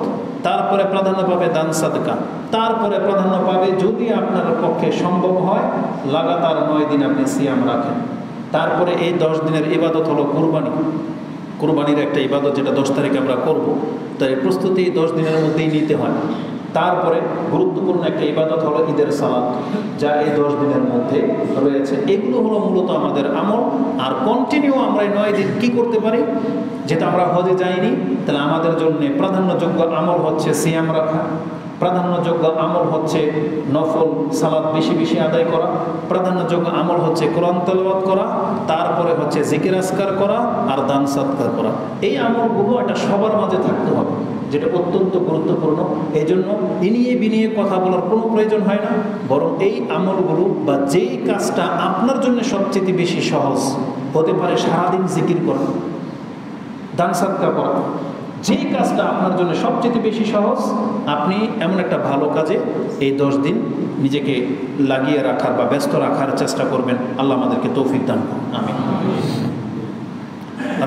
তারপরে প্রাধান্য পাবে দান সাদকা, তারপরে প্রাধান্য পাবে যদি আপনার পক্ষে সম্ভব হয় লাগাতার 9 দিন আপনি সিয়াম রাখেন। তারপরে এই 10 দিনের ইবাদত হলো কুরবানি। কুরবানির একটা ইবাদত যেটা 10 তারিখে আমরা করব, তাই প্রস্তুতি 10 দিনের মধ্যেই নিতে হয়। তারপরে গুরুত্বপূর্ণ একটা ইবাদত হলো ঈদের সালাত, যা এই 10 দিনের মধ্যে রয়েছে। এগুলো হলো মূলত আমাদের আমল। আর কন্টিনিউ আমরা এই 9 দিন কী করতে পারি? যেটা আমরা হজে যাইনি, তাহলে আমাদের জন্য প্রাধান্যযোগ্য আমল হচ্ছে সিয়াম রাখা, প্রাধান্যযোগ্য আমল হচ্ছে নফল সালাত বেশি বেশি আদায় করা, প্রাধান্যযোগ্য আমল হচ্ছে কোরআন তেলাওয়াত করা, তারপরে হচ্ছে জিকির আজকার করা আর দান সৎকার করা। এই আমলগুলো এটা সবার মাঝে থাকতে হবে, যেটা অত্যন্ত গুরুত্বপূর্ণ। এই জন্য ইনিয়ে বিনিয়ে কথা বলার কোনো প্রয়োজন হয় না, বরং এই আমলগুলো বা যেই কাজটা আপনার জন্য সবচেয়ে বেশি সহজ হতে পারে, সারাদিন জিকির করা, দান সৎকার করা, যে কাজটা আপনার জন্য সবচেয়ে বেশি সহজ, আপনি এমন একটা ভালো কাজে এই 10 দিন নিজেকে লাগিয়ে রাখার বা ব্যস্ত রাখার চেষ্টা করবেন। আল্লাহ আমাদেরকে তৌফিক দান করুন, আমিন।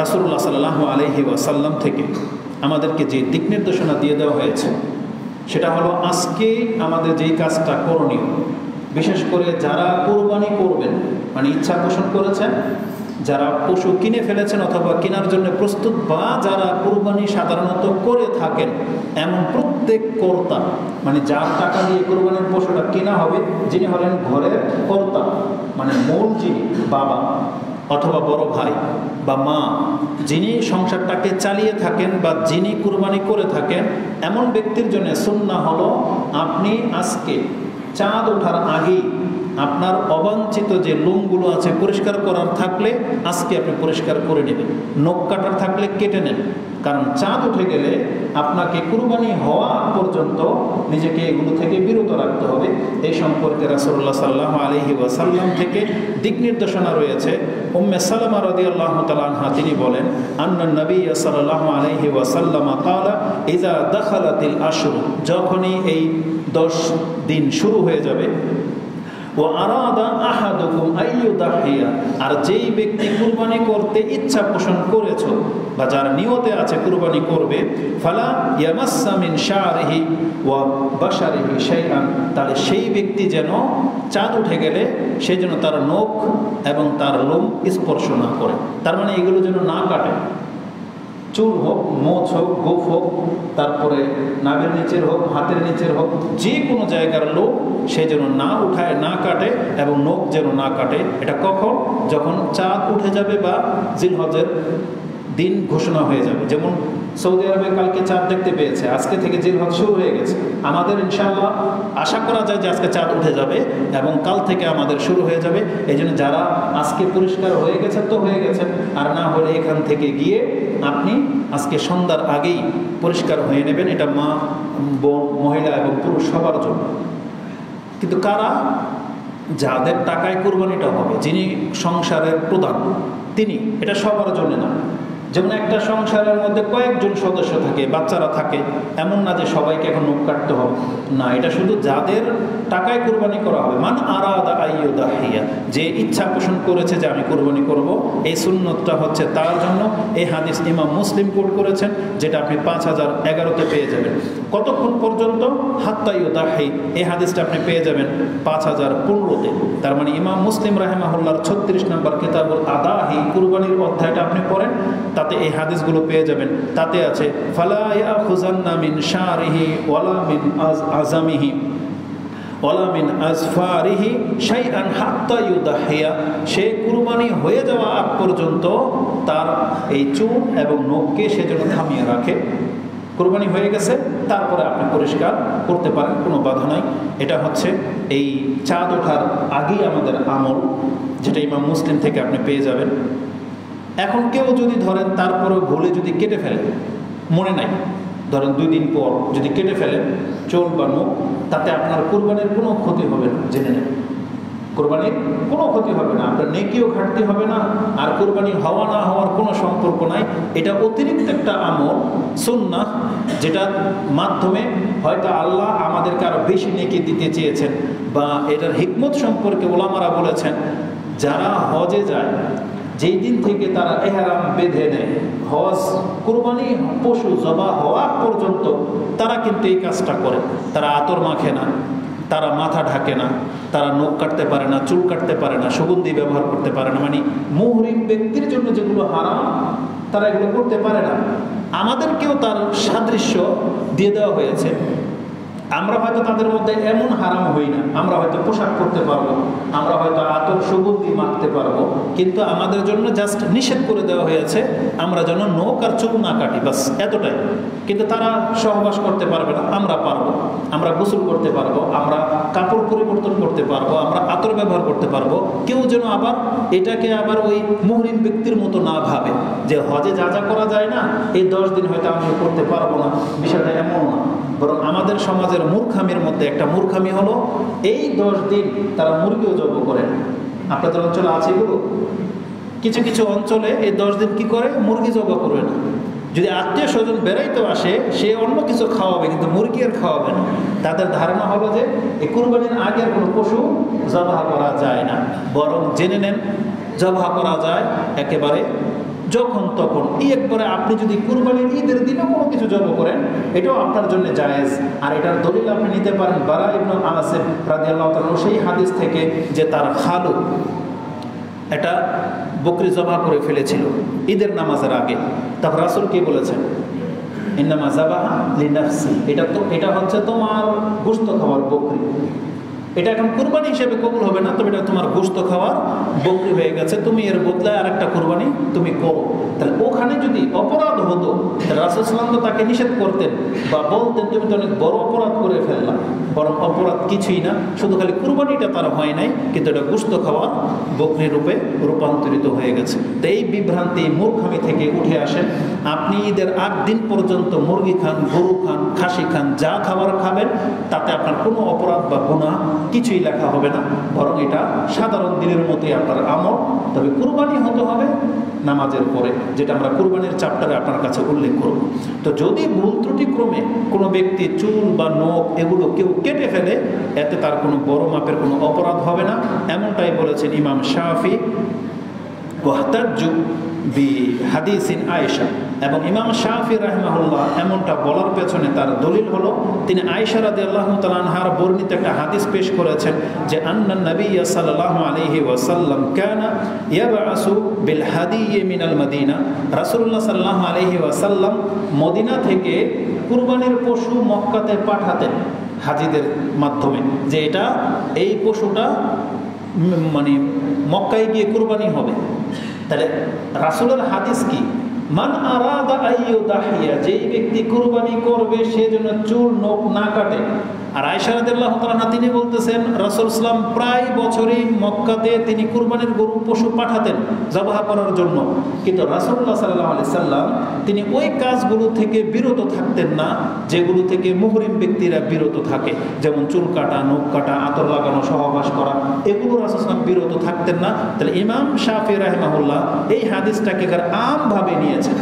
রাসূলুল্লাহ সাল্লাল্লাহু আলাইহি ওয়াসাল্লাম থেকে আমাদেরকে যে দিক নির্দেশনা দিয়ে দেওয়া হয়েছে সেটা হলো আজকে আমাদের যেই কাজটা করণীয়, বিশেষ করে যারা কোরবানি করবেন মানে ইচ্ছা পোষণ করেছেন, যারা পশু কিনে ফেলেছেন অথবা কেনার জন্য প্রস্তুত, বা যারা কোরবানি সাধারণত করে থাকেন এমন প্রত্যেক কর্তা, মানে যার টাকা দিয়ে কোরবানির পশুটা কেনা হবে, যিনি হলেন ঘরের কর্তা, মানে মূল যিনি বাবা অথবা বড় ভাই বা মা, যিনি সংসারটাকে চালিয়ে থাকেন বা যিনি কুরবানি করে থাকেন, এমন ব্যক্তির জন্য সুন্নাহ হলো আপনি আজকে চাঁদ ওঠার আগেই আপনার অবাঞ্ছিত যে লোমগুলো আছে পরিষ্কার করার থাকলে আজকে আপনি পরিষ্কার করে নেবেন, নখ কাটার থাকলে কেটে নেন। কারণ চাঁদ উঠে গেলে আপনাকে কুরবানি হওয়া পর্যন্ত নিজেকে এগুলো থেকে বিরত রাখতে হবে। এই সম্পর্কে রাসূলুল্লাহ সাল্লাল্লাহু আলাইহি ওয়াসাল্লাম থেকে দিক নির্দেশনা রয়েছে। উম্মে সালামা রাদিয়াল্লাহু তাআলা আনহা তিনি বলেন, আন্নান নবী সাল্লাল্লাহু আলাইহি ওয়াসাল্লাম ক্বালা ইযা দাখালাতিল আশরু, যখনই এই 10 দিন শুরু হয়ে যাবে, ও আরাদা আহাদুকুম আইয়ুদাহিয়া, আর যেই ব্যক্তি কুরবানি করতে ইচ্ছা পোষণ করেছো বা যার নিয়তে আছে কুরবানি করবে, ফালা ইয়ামাসসা মিন শারিহি ওয়া বাশারিহি শাইআন, তাহলে সেই ব্যক্তি যেন চাঁদ উঠে গেলে সে যেন তার নখ এবং তার লোম স্পর্শ না করে, তার মানে এগুলো যেন না কাটে। চুল হোক, মোচ হোক, গোফ হোক, তারপরে নাভের নিচের হোক, হাতের নিচের হোক, যে কোনো জায়গার লোক সে যেন না উঠায়, না কাটে, এবং নখ যেন না কাটে। এটা কখন? যখন চাঁদ উঠে যাবে বা জিলহজের দিন ঘোষণা হয়ে যাবে। যেমন সৌদি আরবে কালকে চাঁদ দেখতে পেয়েছে, আজকে থেকে জিলহজ শুরু হয়ে গেছে। আমাদের ইনশাআল্লাহ আশা করা যায় যে আজকে চাঁদ উঠে যাবে এবং কাল থেকে আমাদের শুরু হয়ে যাবে। এই জন্য যারা আজকে পরিষ্কার হয়ে গেছে তো হয়ে গেছে, আর না হলে এখান থেকে গিয়ে আপনি আজকে সন্ধ্যার আগেই পরিষ্কার হয়ে নেবেন। এটা মা, বোন, মহিলা এবং পুরুষ সবার জন্য। কিন্তু কারা? যাদের টাকায় কুরবানিটা হবে, যিনি সংসারের প্রধান তিনি, এটা সবার জন্য না। যেমন একটা সংসারের মধ্যে কয়েকজন সদস্য থাকে, বাচ্চারা থাকে, এমন না যে সবাইকে এখন নখ কাটতে হবে, না, এটা শুধু যাদের টাকায় কুরবানি করা হবে। মান আরাদা আইয়ুদাহিয়া, যে ইচ্ছা পোষণ করেছে যে আমি কুরবানি করব, এই সুন্নতটা হচ্ছে তার জন্য। এই হাদিস ইমাম মুসলিম কোট করেছেন, যেটা আপনি 5011-তে পেয়ে যাবেন। কতক্ষণ পর্যন্ত? হাত্তা ইউদাহি, এই হাদিসটা আপনি পেয়ে যাবেন 5015-তে। তার মানে ইমাম মুসলিম রাহিমাহুল্লাহর 36 নম্বর কিতাবুল আদাহি, কুরবানির অধ্যায়টা আপনি পড়েন, তাতে এই হাদিসগুলো পেয়ে যাবেন। তাতে আছে ফালা ইয়াখুযান্না মিন শারিহি ওয়ালা মিন আযামিহি ওয়ালা মিন আজফারিহি শাইআন হাত্তা ইউদাহিয়া, সে কুরবানি হয়ে যাওয়া আগ পর্যন্ত তার এই চুল এবং নখকে সে যেন থামিয়ে রাখে। কুরবানি হয়ে গেছে তারপরে আপনি পরিষ্কার করতে পারেন, কোনো বাধা নাই। এটা হচ্ছে এই চাঁদ ওঠার আগেই আমাদের আমল, যেটা ইমাম মুসলিম থেকে আপনি পেয়ে যাবেন। এখন কেউ যদি ধরেন তারপরে ভুলে যদি কেটে ফেলে, মনে নাই, ধরেন 2 দিন পর যদি কেটে ফেলেন চুল বা নখ, তাতে আপনার কুরবানির কোনো ক্ষতি হবে না, জেনে নেন। কুরবানির কোনো ক্ষতি হবে না, আপনার নেকিও ঘাটতি হবে না, আর কুরবানি হওয়া না হওয়ার কোনো সম্পর্ক নাই। এটা অতিরিক্ত একটা আমল, সুন্নাহ, যেটার মাধ্যমে হয়তো আল্লাহ আমাদেরকে আরও বেশি নেকি দিতে চেয়েছেন, বা এটার হিকমত সম্পর্কে ওলামারা বলেছেন, যারা হজে যায় যেই দিন থেকে তারা ইহরাম বেঁধে নেয়, হজ কুরবানি পশু জবা হওয়া পর্যন্ত তারা কিন্তু এই কাজটা করে। তারা আতর মাখে না, তারা মাথা ঢাকে না, তারা নখ কাটতে পারে না, চুল কাটতে পারে না, সুগন্ধি ব্যবহার করতে পারে না। মানে মুহরিম ব্যক্তির জন্য যেগুলো হারাম তারা এগুলো করতে পারে না। আমাদেরকেও তার সাদৃশ্য দিয়ে দেওয়া হয়েছে। আমরা হয়তো তাদের মধ্যে এমন হারাম হই না, আমরা হয়তো পোশাক করতে পারবো, আমরা হয়তো আতর সুগন্ধি মাখতে পারবো, কিন্তু আমাদের জন্য জাস্ট নিষেধ করে দেওয়া হয়েছে আমরা যেন নখ আর চুল না কাটি, বাস এতটাই। কিন্তু তারা সহবাস করতে পারবে না, আমরা পারবো। আমরা গোসল করতে পারবো, আমরা কাপড় পরিবর্তন করতে পারবো, আমরা আতর ব্যবহার করতে পারবো। কেউ যেন আবার এটাকে আবার ওই মুহরিম ব্যক্তির মতো না ভাবে যে হজে যা যা করা যায় না, এই 10 দিন হয়তো আমি করতে পারবো না, বিষয়টা এমন না। বরং আমাদের সমাজের মূর্খামির মধ্যে একটা মূর্খামি হলো এই 10 দিন তারা মুরগিও জবাই করে। আপনাদের অঞ্চলে আছে এগুলো? কিছু কিছু অঞ্চলে এই 10 দিন কি করে? মুরগি জবাই করবে না। যদি আত্মীয় স্বজন বেড়াইতে আসে সে অন্য কিছু খাওয়াবে, কিন্তু মুরগি আর খাওয়াবে না। তাদের ধারণা হলো যে এই কুরবানির আগে আর কোনো পশু জবাই করা যায় না। বরং জেনে নেন জবাই করা যায় একেবারে যখন তখন একবারে আপনি যদি কুরবানির ঈদের দিনও কোনো কিছু জব করেন এটাও আপনার জন্য জায়েজ। আর এটার দলিল আপনি নিতে পারেন বারা ইবনে আযিব রাদিয়াল্লাহু তাআলা সেই হাদিস থেকে যে তার খালু এটা বকরি জবাহ করে ফেলেছিল ঈদের নামাজের আগে। তারপর রাসূল কি বলেছেন, ইন্নামা যাবাহা লিনাফসি, এটা হচ্ছে তোমার গোশত খাওয়ার বকরি, এটা এখন কুরবানি হিসেবে কবুল হবে না, তবে এটা তোমার গোশত খাওয়ার বকরি হয়ে গেছে, তুমি এর বদলায় আরেকটা কুরবানি তুমি করো। তাহলে ওখানে যদি অপরাধ হতো রাসূল সাল্লাল্লাহু আলাইহি ওয়াসাল্লাম তো তাকে নিষেধ করতেন বা বলতেন তুমি তো অনেক বড় অপরাধ করে ফেললাম, বরং অপরাধ কিছুই না, শুধু খালি কুরবানিটা তার হয় নাই, কিন্তু এটা গোশত খাওয়ার বকরি রূপে রূপান্তরিত হয়ে গেছে। তো এই বিভ্রান্তি মূর্খামি থেকে উঠে আসেন। আপনি ঈদের আগ দিন পর্যন্ত মুরগি খান, গরু খান, খাসি খান, যা খাবার খাবেন তাতে আপনার কোনো অপরাধ বা গুনাহ কিছুই লেখা হবে না, বরং এটা সাধারণ দিনের মতোই আপনার আমল। তবে কুরবানি হতে হবে নামাজের পরে, যেটা আমরা কুরবানির চ্যাপ্টারে আপনার কাছে উল্লেখ করব। তো যদি ভুল ত্রুটিক্রমে কোনো ব্যক্তি চুল বা নখ এগুলো কেউ কেটে ফেলে, এতে তার কোনো বড় মাপের কোনো অপরাধ হবে না, এমনটাই বলেছেন ইমাম শাফি ওয়াহতাজ্জু বিহাদিসিন আয়েশা। এবং ইমাম শাফি রাহিমাহুল্লাহ এমনটা বলার পেছনে তার দলিল হলো তিনি আয়েশা রাদিয়াল্লাহু তাআলা আনহার বর্ণিত একটা হাদিস পেশ করেছেন যে আন্নান নবী সাল্লাল্লাহু আলাইহি ওয়াসাল্লাম কানা ইয়াবআসু বিল হাদিয়্যি মিনাল মদিনা, রাসূলুল্লাহ সাল্লাল্লাহু আলাইহি ওয়াসাল্লাম মদিনা থেকে কুরবানির পশু মক্কাতে পাঠাতেন হাজীদের মাধ্যমে, যে এটা এই পশুটা মানে মক্কায় গিয়ে কুরবানি হবে। তাহলে রাসূলের হাদিস কি, মান আরাদা আইয়ুদাহিয়া, যেই ব্যক্তি কুরবানি করবে সে যেন চুল নখ না কাটে। আর আয়েশা রাদিয়াল্লাহু তাআলা আনহা তিনি বলতেছেন রাসূল সাল্লাল্লাহু আলাইহি ওয়াসাল্লাম প্রায় বছরই মক্কাতে তিনি কুরবানির গরু পশু পাঠাতেন জবাহ করার জন্য, কিন্তু রাসূলুল্লাহ সাল্লাল্লাহু আলাইহি ওয়াসাল্লাম তিনি ওই কাজগুলো থেকে বিরত থাকতেন না যেগুলো থেকে মুহরিম ব্যক্তিরা বিরত থাকে, যেমন চুল কাটা, নখ কাটা, আতর লাগানো, সহবাস করা, এগুলো রাসূল সাল্লাল্লাহু আলাইহি ওয়াসাল্লাম বিরত থাকতেন না। তাহলে ইমাম শাফি রাহিমাহুল্লাহ এই হাদিসটাকে আমভাবে নিয়েছেন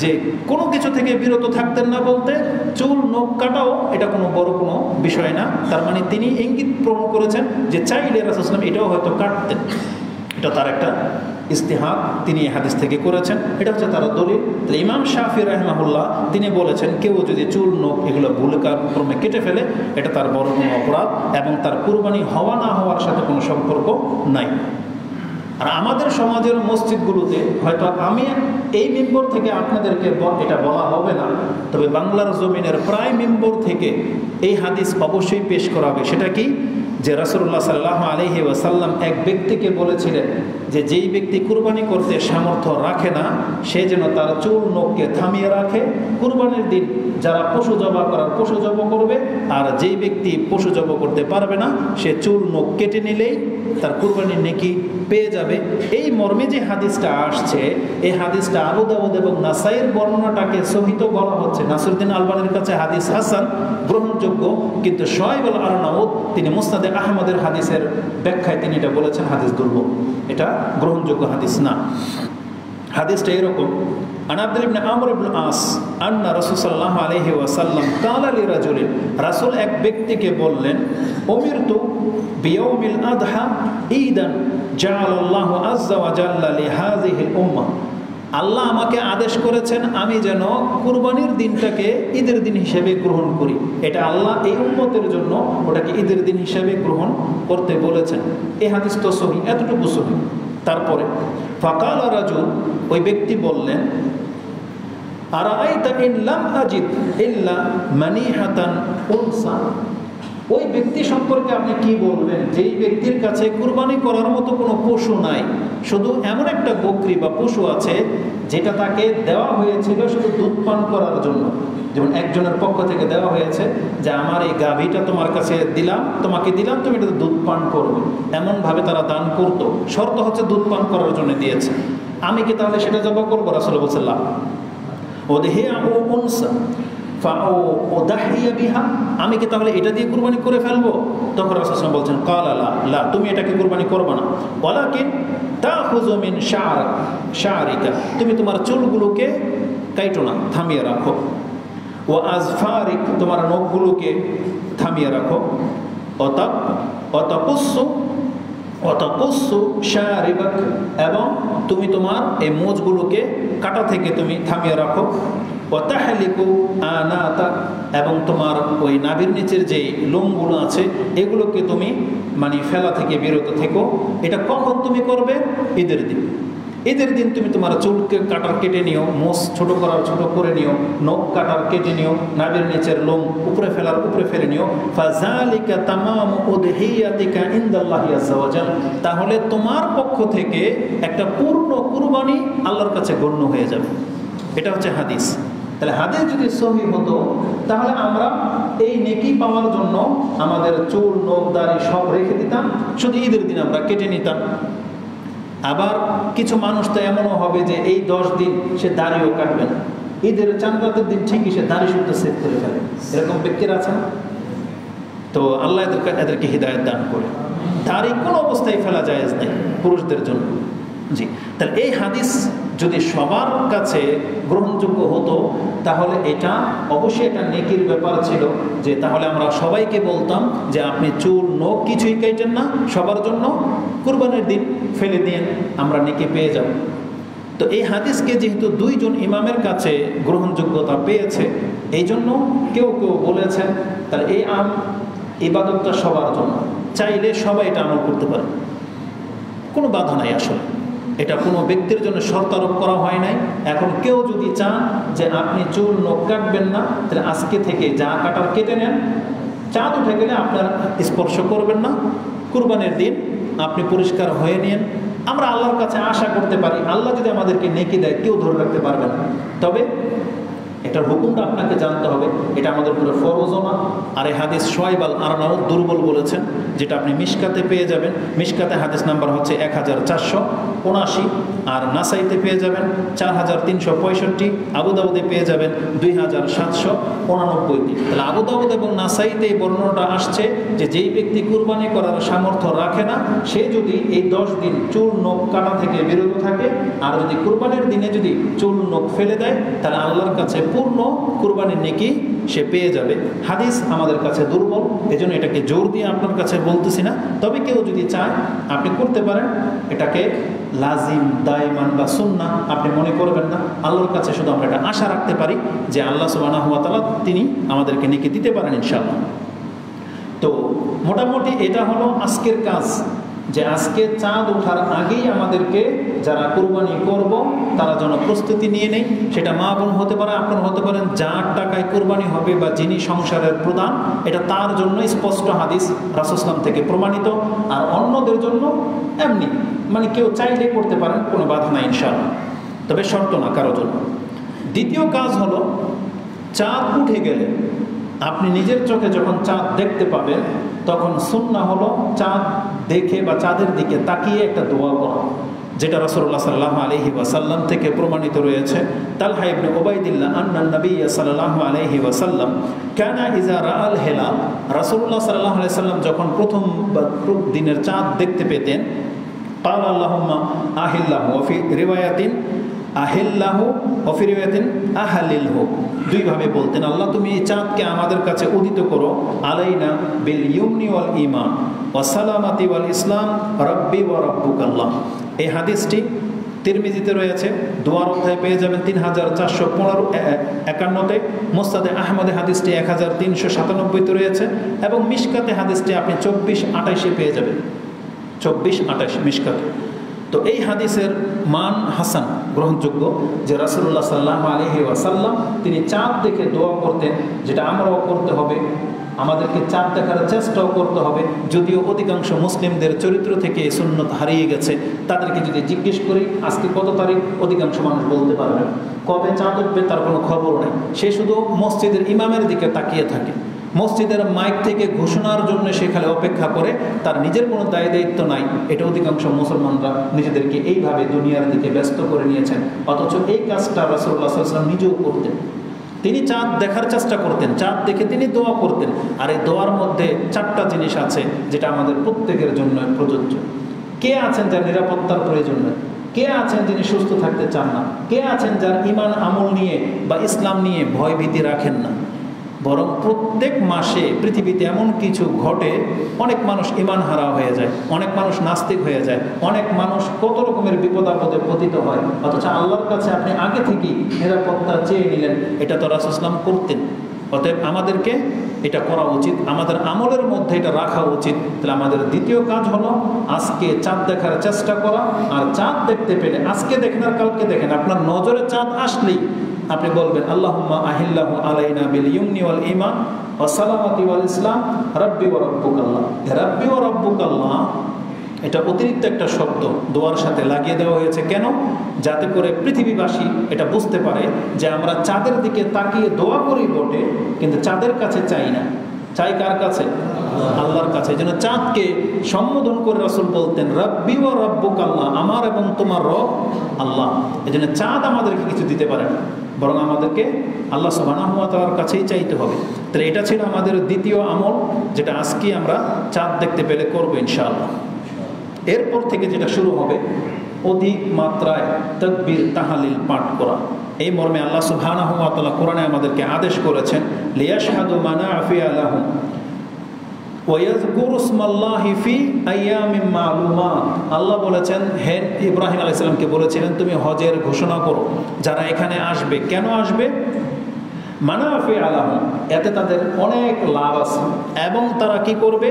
যে কোনো কিছু থেকে বিরত থাকতেন না বলতে চুল নখ কাটাও এটা কোনো বড় কোনো বিষয় না। তার মানে তিনি ইঙ্গিত প্রমাণ করেছেন যে চাইলে রাসূল সাল্লাল্লাহু আলাইহি ওয়াসাল্লাম এটাও হয়তো কাটতেন, এটা তার একটা ইস্তেহাদ তিনি এই হাদিস থেকে করেছেন, এটা হচ্ছে তার দলিল। তাহলে ইমাম শাফি রাহিমাহুল্লাহ তিনি বলেছেন কেউ যদি চুল নখ এগুলো ভুলে ক্রমে কেটে ফেলে এটা তার বড় কোনো অপরাধ এবং তার কুরবানি হওয়া না হওয়ার সাথে কোনো সম্পর্ক নাই। আর আমাদের সমাজের মসজিদগুলোতে হয়তো আমি এই মিম্বর থেকে আপনাদেরকে এটা বলা হবে না, তবে বাংলার জমিনের প্রায় মিম্বর থেকে এই হাদিস অবশ্যই পেশ করা হবে। সেটা কি, যে রাসূলুল্লাহ সাল্লাল্লাহু আলাইহি ওয়াসাল্লাম এক ব্যক্তিকে বলেছিলেন যে যেই ব্যক্তি কুরবানি করতে সামর্থ্য রাখে না সে যেন তার চুল নখকে থামিয়ে রাখে, কুরবানির দিন যারা পশু জবাহ করার পশু জবাহ করবে, আর যেই ব্যক্তি পশু জবাহ করতে পারবে না সে চুল নখ কেটে নিলেই তার কুরবানির নেকি পেয়ে যাবে। এই মর্মে যে হাদিসটা আসছে এই হাদিসটা আবু দাউদ এবং নাসাইয়ের বর্ণনাটাকে সহিহ বলা হচ্ছে, নাসিরউদ্দিন আলবানীর কাছে হাদিস হাসান গ্রহণযোগ্য, কিন্তু শুআইব আল আরনাউত তিনি মুসনাদে আহমদের হাদিসের ব্যাখ্যায় তিনি এটা বলেছেন হাদিস দুর্বল, এটা গ্রহণযোগ্য হাদিস না। হাদিসটা এরকম, আন আব্দুল ইবনে আমর ইবনে আস আন্না রাসূল সাল্লাল্লাহু আলাইহি ওয়াসাল্লাম ক্বালা লিরাজুলিন, রাসূল এক ব্যক্তিকে বললেন উমিরতু বিয়াউমিল আদহা ঈদান জাআলাল্লাহু আযজা ওয়া জাল্লা লিহাযিহিল উম্মাহ, আল্লাহ আমাকে আদেশ করেছেন আমি যেন কুরবানির দিনটাকে ঈদের দিন হিসেবে গ্রহণ করি, এটা আল্লাহ এই উম্মতের জন্য ওটাকে ঈদের দিন হিসেবে গ্রহণ করতে বলেছেন। এই হাদিস তো সহিহ, এতটুকু সহিহ। তারপরে ফাকাল রাজুল, ওই ব্যক্তি বললেন আরাআইতা ইন লাম আজিদ ইল্লা মানিহাতান উনসা, ওই ব্যক্তি সম্পর্কে আপনি কি বলবেন যেই ব্যক্তির কাছে কুরবানি করার মতো কোনো পশু নাই, শুধু এমন একটা বকরি বা পশু আছে যেটা তাকে দেওয়া হয়েছিল শুধু দুধ পান করার জন্য। যেমন একজনের পক্ষ থেকে দেওয়া হয়েছে যে আমার এই গাভীটা তোমার কাছে দিলাম, তোমাকে দিলাম, তুমি এটা দুধ পান করবে, এমনভাবে তারা দান করতো, শর্ত হচ্ছে দুধ পান করার জন্য দিয়েছে। আমি কি তাহলে সেটা জবাহ করবো? রাসূল বলছেন লা ওদেহিয়া ও উনসা আমি কি তাহলে এটা দিয়ে কুরবানি করে ফেলবো? তখন রাসূল সাল্লাল্লাহু আলাইহি ওয়াসাল্লাম বলছেন ক্বালা লা, তুমি এটাকে কুরবানি করবে না, ওয়ালাকিন তাখুযু মিন শা'রিকা, তুমি তোমার চুলগুলোকে কাটো না, থামিয়ে রাখো, ওয়া আজফারিক, তোমার নখগুলোকে থামিয়ে রাখো, অতাকুসু ওয়াতাকুসু শারিবাক, এবং তুমি তোমার এই মোজগুলোকে কাটা থেকে তুমি থামিয়ে রাখো। ওয়াতাহলিকু আনাতা, এবং তোমার ওই নাভির নিচের যে লোমগুলো আছে এগুলোকে তুমি মানে ফেলা থেকে বিরত থেকো। এটা কখন তুমি করবে? ঈদের দিন। ঈদের দিন তুমি তোমার চুলকে কাটার কেটে নিও, মোষ ছোট করার ছোট করে নিও, নখ কাটার কেটে নিও, নাভির নিচের লোম উপরে ফেলার উপরে ফেলে নিও। ফাযালিকা তামামু উদহিয়াতিকা ইনদাল্লাহি আযজা ওয়া জাল, তাহলে তোমার পক্ষ থেকে একটা পূর্ণ কুরবানি আল্লাহর কাছে গণ্য হয়ে যাবে। এটা হচ্ছে হাদিস। তাহলে হাদিস যদি সহিহ হতো তাহলে আমরা এই নেকি পাওয়ার জন্য আমাদের চুল নখ দাড়ি সব রেখে দিতাম, শুধু ঈদের দিন আমরা কেটে নিতাম। আবার কিছু মানুষ তো এমনও হবে যে এই 10 দিন সে দাড়িও কাটবে না, ঈদের চাঁদ রাতের দিন ঠিকই সে দাড়ি শুদ্ধ সেভ করে ফেলে। এরকম ব্যক্তিরা আছেন। তো আল্লাহ এদেরকে হিদায়াত দান করে। দাড়ি কোনো অবস্থায় ফেলা জায়েজ নেই পুরুষদের জন্য। জি, তাহলে এই হাদিস যদি সবার কাছে গ্রহণযোগ্য হতো তাহলে এটা অবশ্যই একটা নেকির ব্যাপার ছিল, যে তাহলে আমরা সবাইকে বলতাম যে আপনি চুল নখ কিছুই কাটেন না, সবার জন্য কুরবানির দিন ফেলে দিয়ে আমরা নেকি পেয়ে যাব। তো এই হাদিসকে যেহেতু 2 জন ইমামের কাছে গ্রহণযোগ্যতা পেয়েছে, এই জন্য কেউ কেউ বলেছেন তাহলে এই ইবাদতটা সবার জন্য, চাইলে সবাই এটা আমল করতে পারে, কোনো বাধা নাই। আসলে এটা কোনো ব্যক্তির জন্য শর্ত আরোপ করা হয় নাই। এখন কেউ যদি চান যে আপনি চুল নখ কাটবেন না, তাহলে আজকে থেকে যা কাটার কেটে নেন, চাঁদ উঠে গেলে আপনার স্পর্শ করবেন না, কুরবানির দিন আপনি পরিষ্কার হয়ে নিন। আমরা আল্লাহর কাছে আশা করতে পারি, আল্লাহ যদি আমাদেরকে নেকি দেয় কেউ ধরে রাখতে পারবে না। তবে এটার হুকুমটা আপনাকে জানতে হবে, এটা আমাদের উপরে ফরজও না। আর এই হাদিস শুআইব আল আরনাউত দুর্বল বলেছেন, যেটা আপনি মিশকাতে পেয়ে যাবেন। মিশকাতে হাদিস নাম্বার হচ্ছে 1479, আর নাসাইতে পেয়ে যাবেন 4365, আবু দাউদে পেয়ে যাবেন 2789। তাহলে আবু দাউদ এবং নাসাইতে এই বর্ণনাটা আসছে যে যেই ব্যক্তি কুরবানি করার সামর্থ্য রাখে না, সে যদি এই 10 দিন চুল নখ কাটা থেকে বিরত থাকে আর যদি কুরবানির দিনে যদি চুল নখ ফেলে দেয়, তাহলে আল্লাহর কাছে পূর্ণ কুরবানির নেকি সে পেয়ে যাবে। হাদিস আমাদের কাছে দুর্বল, এজন্য এটাকে জোর দিয়ে আপনার কাছে বলতেছি না। তবে কেউ যদি চায় আপনি করতে পারেন, এটাকে লাজিম দায়মান বা সুন্নাহ আপনি মনে করবেন না। আল্লাহর কাছে শুধু আমরা এটা আশা রাখতে পারি যে আল্লাহ সুবহানাহু ওয়া তাআলা তিনি আমাদেরকে নেকি দিতে পারেন ইনশাআল্লাহ। তো মোটামুটি এটা হলো আজকের কাজ, যে আজকে চাঁদ ওঠার আগেই আমাদেরকে যারা কুরবানি করব তারা যেন প্রস্তুতি নিয়ে নেই। সেটা মা বোন হতে পারে, আপনারা হতে পারেন, যার টাকায় কুরবানি হবে বা যিনি সংসারের প্রধান, এটা তার জন্য স্পষ্ট হাদিস রাসূল সাল্লাল্লাহু আলাইহি ওয়াসাল্লাম থেকে প্রমাণিত। আর অন্যদের জন্য এমনি মানে কেউ চাইলে করতে পারেন, কোনো বাধা নাই ইনশাআল্লাহ, তবে শর্ত না কারো জন্য। দ্বিতীয় কাজ হলো চাঁদ উঠে গেলে আপনি নিজের চোখে যখন চাঁদ দেখতে পাবেন তখন সুন্নাহ হলো চাঁদ দেখে বা চাঁদের দিকে তাকিয়ে একটা দোয়া করা, যেটা রাসূলুল্লাহ সাল্লাল্লাহু আলাইহি ওয়াসাল্লাম থেকে প্রমাণিত রয়েছে। তালহা ইবনে উবাইদিল্লাহ আন্না নবী সাল্লাল্লাহু আলাইহি ওয়াসাল্লাম কানা ইযা রাআল হিলাল, রাসূলুল্লাহ সাল্লাল্লাহু আলাইহি ওয়াসাল্লাম যখন প্রথম দিনের চাঁদ দেখতে পেতেন, قال اللهم أهله وفي رواية أهله وفي رواية أهلله, দুইভাবে বলতেন, আল্লাহ তুমি এই চাঁদকে আমাদের কাছে উদিত করো, আলাইনা বিল ইউমনি ওয়াল ঈমান ওয়া সালামাতি ওয়াল ইসলাম রাব্বি ওয়া রাব্বুকাল্লাহ। এই হাদিসটি তিরমিজিতে রয়েছে, দোয়ার অধ্যায় পেয়ে যাবেন 3451-তে, মুসনাদে আহমদে হাদিসটি 1397-তে রয়েছে, এবং মিশকাতে হাদিসটি আপনি 2428-এ পেয়ে যাবেন, 2428 মিশকাতে। তো এই হাদিসের মান হাসান, গ্রহণযোগ্য, যে রাসূলুল্লাহ সাল্লাল্লাহু আলাইহি ওয়াসাল্লাম তিনি চাঁদ দেখে দোয়া করতেন, যেটা আমরাও করতে হবে, আমাদেরকে চাঁদ দেখার চেষ্টাও করতে হবে। যদিও অধিকাংশ মুসলিমদের চরিত্র থেকে এই সুন্নত হারিয়ে গেছে, তাদেরকে যদি জিজ্ঞেস করি আজকে কত তারিখ, অধিকাংশ মানুষ বলতে পারবে না, কবে চাঁদ উঠবে তার কোনো খবর নেই। সে শুধু মসজিদের ইমামের দিকে তাকিয়ে থাকে, মসজিদের মাইক থেকে ঘোষণার জন্য সেখানে অপেক্ষা করে, তার নিজের কোনো দায় দায়িত্ব নাই। এটা অধিকাংশ মুসলমানরা নিজেদেরকে এইভাবে দুনিয়ার দিকে ব্যস্ত করে নিয়েছেন। অথচ এই কাজটা রাসূলুল্লাহ সাল্লাল্লাহু আলাইহি ওয়াসাল্লাম নিজেও করতেন। তিনি চাঁদ দেখার চেষ্টা করতেন, চাঁদ দেখে তিনি দোয়া করতেন। আর এই দোয়ার মধ্যে 4টা জিনিস আছে যেটা আমাদের প্রত্যেকের জন্য প্রযোজ্য। কে আছেন যার নিরাপত্তার প্রয়োজন নেই? কে আছেন যিনি সুস্থ থাকতে চান না? কে আছেন যার ঈমান আমল নিয়ে বা ইসলাম নিয়ে ভয় ভীতি রাখেন না? বরং প্রত্যেক মাসে পৃথিবীতে এমন কিছু ঘটে, অনেক মানুষ ঈমান হারা হয়ে যায়, অনেক মানুষ নাস্তিক হয়ে যায়, অনেক মানুষ কত রকমের বিপদ আপদে পতিত হয়, অথচ আল্লাহর কাছে আপনি আগে থেকেই নিরাপত্তা চেয়ে নিলেন। এটা তো রাসূল সাল্লাল্লাহু আলাইহি ওয়াসাল্লাম করতেন। অতএব আমাদেরকে এটা করা উচিত, আমাদের আমলের মধ্যে এটা রাখা উচিত। তাহলে আমাদের দ্বিতীয় কাজ হলো আজকে চাঁদ দেখার চেষ্টা করা, আর চাঁদ দেখতে পেলে আজকে দেখেন আর কালকে দেখেন, আপনার নজরে চাঁদ আসলেই আপনি বলবেন আল্লাহুম্মা আহিল্লাহু আলাইনা বিল ইয়ুমনি ওয়াল ঈমান ওয়া সালামাতি ওয়াল ইসলাম রাব্বি ওয়া রাব্বুকাল্লাহ। রাব্বি ওয়া রাব্বুকাল্লাহ এটা অতিরিক্ত একটা শব্দ দোয়ার সাথে লাগিয়ে দেওয়া হয়েছে। কেন? যাতে করে পৃথিবীবাসী এটা বুঝতে পারে যে আমরা চাঁদের দিকে তাকিয়ে দোয়া করি বটে, কিন্তু চাঁদের কাছে চাই না, চাই কার কাছে? আল্লাহর কাছে। এই জন্য চাঁদকে সম্বোধন করে রাসূল বলতেন রাব্বি ওয়া রাব্বুকাল্লাহ, আমার এবং তোমার রব আল্লাহ। এই জন্য চাঁদ আমাদেরকে কিছু দিতে পারে না, বরং আমাদেরকে আল্লাহ সুবহানাহু ওয়া তাআলার কাছেই চাইতে হবে। তাহলে এটা ছিল আমাদের দ্বিতীয় আমল, যেটা আজকে আমরা চাঁদ দেখতে পেলে করবো ইনশাআল্লাহ। এরপর থেকে যেটা শুরু হবে অধিক মাত্রায় তাকবীর তাহলিল পাঠ করা। এই মর্মে আল্লাহ সুবহানাহু ওয়া তাআলা কোরআনে আমাদেরকে আদেশ করেছেন লিয়াশহাদু মানাফিআ লাহুম ওয়া ইয়াযকুরু ইসমাল্লাহি ফি আইয়ামিন মা'লুমাত। আল্লাহ বলেছেন, হে ইব্রাহিম আলাইহিস সালামকে বলেছিলেন তুমি হজের ঘোষণা করো, যারা এখানে আসবে। কেন আসবে? মানাফিআ লাহুম, এতে তাদের অনেক লাভ আছে, এবং তারা কি করবে?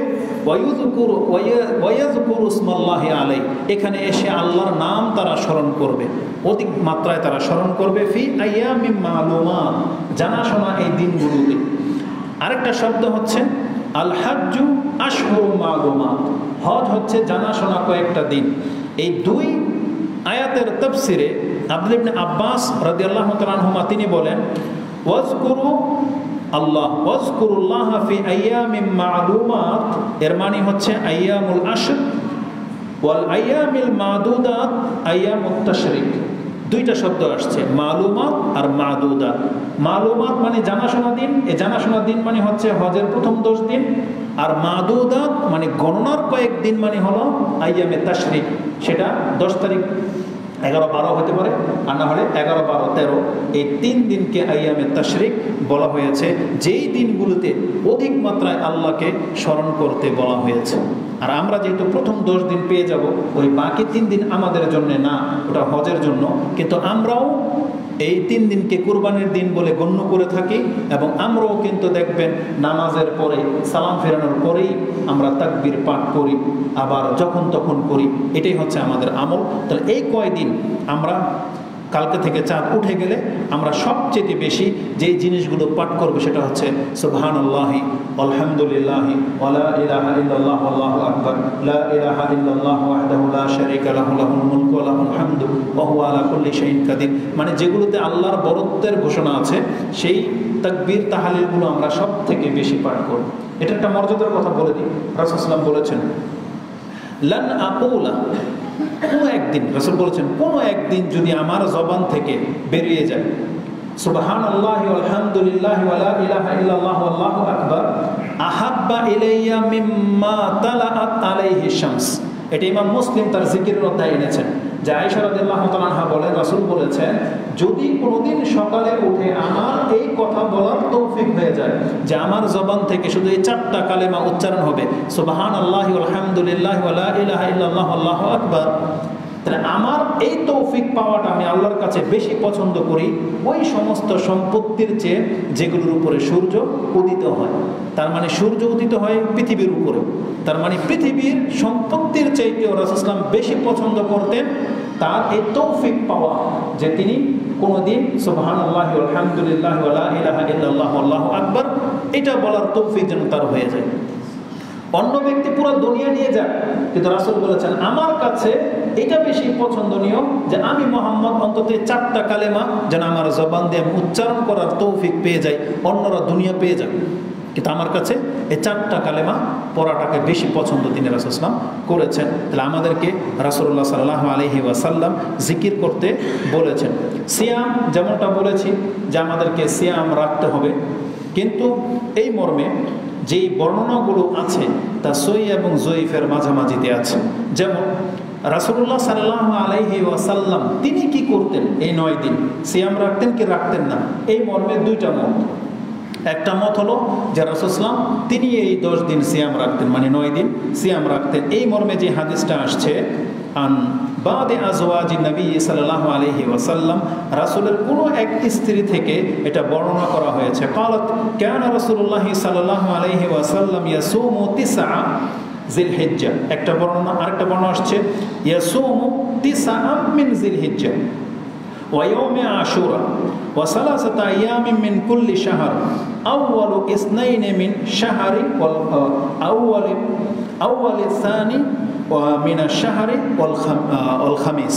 ওয়ায়াযকুরু ইসমাল্লাহি আলাইহি, এখানে এসে আল্লাহর নাম তারা স্মরণ করবে, অধিক মাত্রায় তারা স্মরণ করবে। ফি আইয়ামিন মা'লুমাত, জানাশোনা এই দিনগুলোতে। আরেকটা শব্দ হচ্ছে আল হাজ্জু আশহুরুম মা'লুমাত, হজ হচ্ছে জানাশোনা কয়েকটা দিন। এই দুই আয়াতের তাফসিরে আব্দুল্লাহ ইবনে আব্বাস রাদিয়াল্লাহু তাআলা আনহুমা তিনি বলেন ওয়াজকুরু আল্লাহ ওয়াজকুরুল্লাহ ফি আইয়ামিন মা'লুমাত, এর মানে হচ্ছে আইয়ামুল আশর ওয়াল আইয়ামিল মাদুদাত আইয়ামুত তাশরিক। দুইটা শব্দ আসছে, মালুমাত আর মাদুদাত। মালুমাত মানে জানাশোনা দিন, এই জানাশোনা দিন মানে হচ্ছে হজের প্রথম 10 দিন, আর মাদুদাত মানে গণনার কয়েকদিন মানে হলো আইয়ামে তাশরিক, সেটা 10 তারিখ 11-12 হতে পারে, আর না হলে 11-12-13, এই 3 দিনকে আইয়ামে তাশরিক বলা হয়েছে, যেই দিনগুলোতে অধিক মাত্রায় আল্লাহকে স্মরণ করতে বলা হয়েছে। আর আমরা যেহেতু প্রথম 10 দিন পেয়ে যাব, ওই বাকি 3 দিন আমাদের জন্য না, ওটা হজের জন্য, কিন্তু আমরাও এই 3 দিনকে কুরবানির দিন বলে গণ্য করে থাকি, এবং আমরাও কিন্তু দেখবেন নামাজের পরে সালাম ফেরানোর পরেই আমরা তাকবীর পাঠ করি, আবার যখন তখন করি, এটাই হচ্ছে আমাদের আমল। তাহলে এই কয়দিন আমরা কালকে থেকে চাঁদ উঠে গেলে আমরা সবচেয়ে বেশি যেই জিনিসগুলো পাঠ করবো সেটা হচ্ছে সুবহানাল্লাহি আলহামদুলিল্লাহি ওয়া লা ইলাহা ইল্লাল্লাহু আল্লাহু আকবার, লা ইলাহা ইল্লাল্লাহু ওয়াহদাহু লা শারীকা লাহু লাহুল মুলকু ওয়া লাহুল হামদু ওয়া হুয়া আলা কুল্লি শাইইন কাদির। মানে যেগুলোতে আল্লাহর বরত্বের ঘোষণা আছে, সেই তাকবীর তাহলিলগুলো আমরা সব থেকে বেশি পাঠ করব। এটা একটা মর্যাদার কথা বলে দিই। রাসূল সাল্লাল্লাহু আলাইহি ওয়াসাল্লাম বলেছেন লান আকুলা, কোনো একদিন, রাসূল বলেছেন কোনো একদিন যদি আমার জবান থেকে বেরিয়ে যায় সুবহানাল্লাহি ওয়া আলহামদুলিল্লাহি ওয়া লা ইলাহা ইল্লাল্লাহু আল্লাহু আকবার আহাব্বা ইলাইয়া মিম্মা তালাআত আলাইহি শামস। এটা ইমাম মুসলিম তার জিকিরের অধ্যায়ে এনেছেন, যে আয়েশা রাদিয়াল্লাহু তাআলা আনহা বলেন রাসূল বলেছেন যদি কোনোদিন সকালে উঠে আমার এই কথা বলার তৌফিক হয়ে যায় যে আমার জবান থেকে শুধু এই 4টা কালেমা উচ্চারণ হবে সুবহানাল্লাহি ওয়া আলহামদুলিল্লাহি ওয়া লা ইলাহা ইল্লাল্লাহু আল্লাহু আকবার, তাহলে আমার এই তৌফিক পাওয়াটা আমি আল্লাহর কাছে বেশি পছন্দ করি ওই সমস্ত সম্পত্তির চেয়ে যেগুলোর উপরে সূর্য উদিত হয়। তার মানে সূর্য উদিত হয় পৃথিবীর উপরে, তার মানে পৃথিবীর সম্পত্তির চাইতেও রাসূল সাল্লাল্লাহু আলাইহি ওয়াসাল্লাম বেশি পছন্দ করতেন তার এই তৌফিক পাওয়া, যে তিনি কোনোদিন সুবহানাল্লাহি ওয়া আলহামদুলিল্লাহি ওয়া লা ইলাহা ইল্লাল্লাহু আল্লাহু আকবার এটা বলার তৌফিক যেন তার হয়ে যায়। অন্য ব্যক্তি পুরো দুনিয়া নিয়ে যাক, কিন্তু রাসূল বলেছেন আমার কাছে এটা বেশি পছন্দনীয় যে আমি মুহাম্মদ অন্তত 4টা কালেমা যেন আমার জবান দিয়ে উচ্চারণ করার তৌফিক পেয়ে যাই, অন্যরা দুনিয়া পেয়ে যাক, কিন্তু আমার কাছে এই 4টা কালেমা পড়াটাকে বেশি পছন্দ তিনি রাসূল সাল্লাল্লাহু আলাইহি ওয়াসাল্লাম করেছেন। তাহলে আমাদেরকে রাসূলুল্লাহ সাল্লাল্লাহু আলাইহি ওয়াসাল্লাম জিকির করতে বলেছেন। সিয়াম যেমনটা বলেছি যে আমাদেরকে সিয়াম রাখতে হবে, কিন্তু এই মর্মে যেই বর্ণনাগুলো আছে তা সহিহ এবং জয়ীফের মাঝামাঝিতে আছে। যেমন রাসূলুল্লাহ সাল্লাল্লাহু আলাইহি ওয়াসাল্লাম তিনি কি করতেন, এই 9 দিন সিয়াম রাখতেন কি রাখতেন না, এই মর্মে 2টা মত। একটা মত হলো যে রাসূলুল্লাহ তিনি এই 10 দিন সিয়াম রাখতেন, মানে 9 দিন সিয়াম রাখতেন। এই মর্মে যে হাদিসটা আসছে আন বাদে আজওয়াজি নবী সাল্লাল্লাহু আলাইহি ওয়াসাল্লাম, রাসূলের কোনো এক স্ত্রী থেকে এটা বর্ণনা করা হয়েছে। ক্বালাত কানা রাসূলুল্লাহ সাল্লাল্লাহু আলাইহি ওয়াসাল্লাম ইয়াসুমু 9 জিলহিজ্জা, একটা বর্ণনা। আরেকটা বর্ণনা আসছে ইয়াসুমু 9 মিন জিলহিজ্জা ওয়া ইয়াউমি আশুরা ওয়া সালাসাতা আইয়ামিন মিন কুল্লি শাহর আউয়ালু ইসনাইনি মিন শাহরি ওয়াল আউয়াল সানি ওয়া মিনা শাহরি ওয়াল খামিস।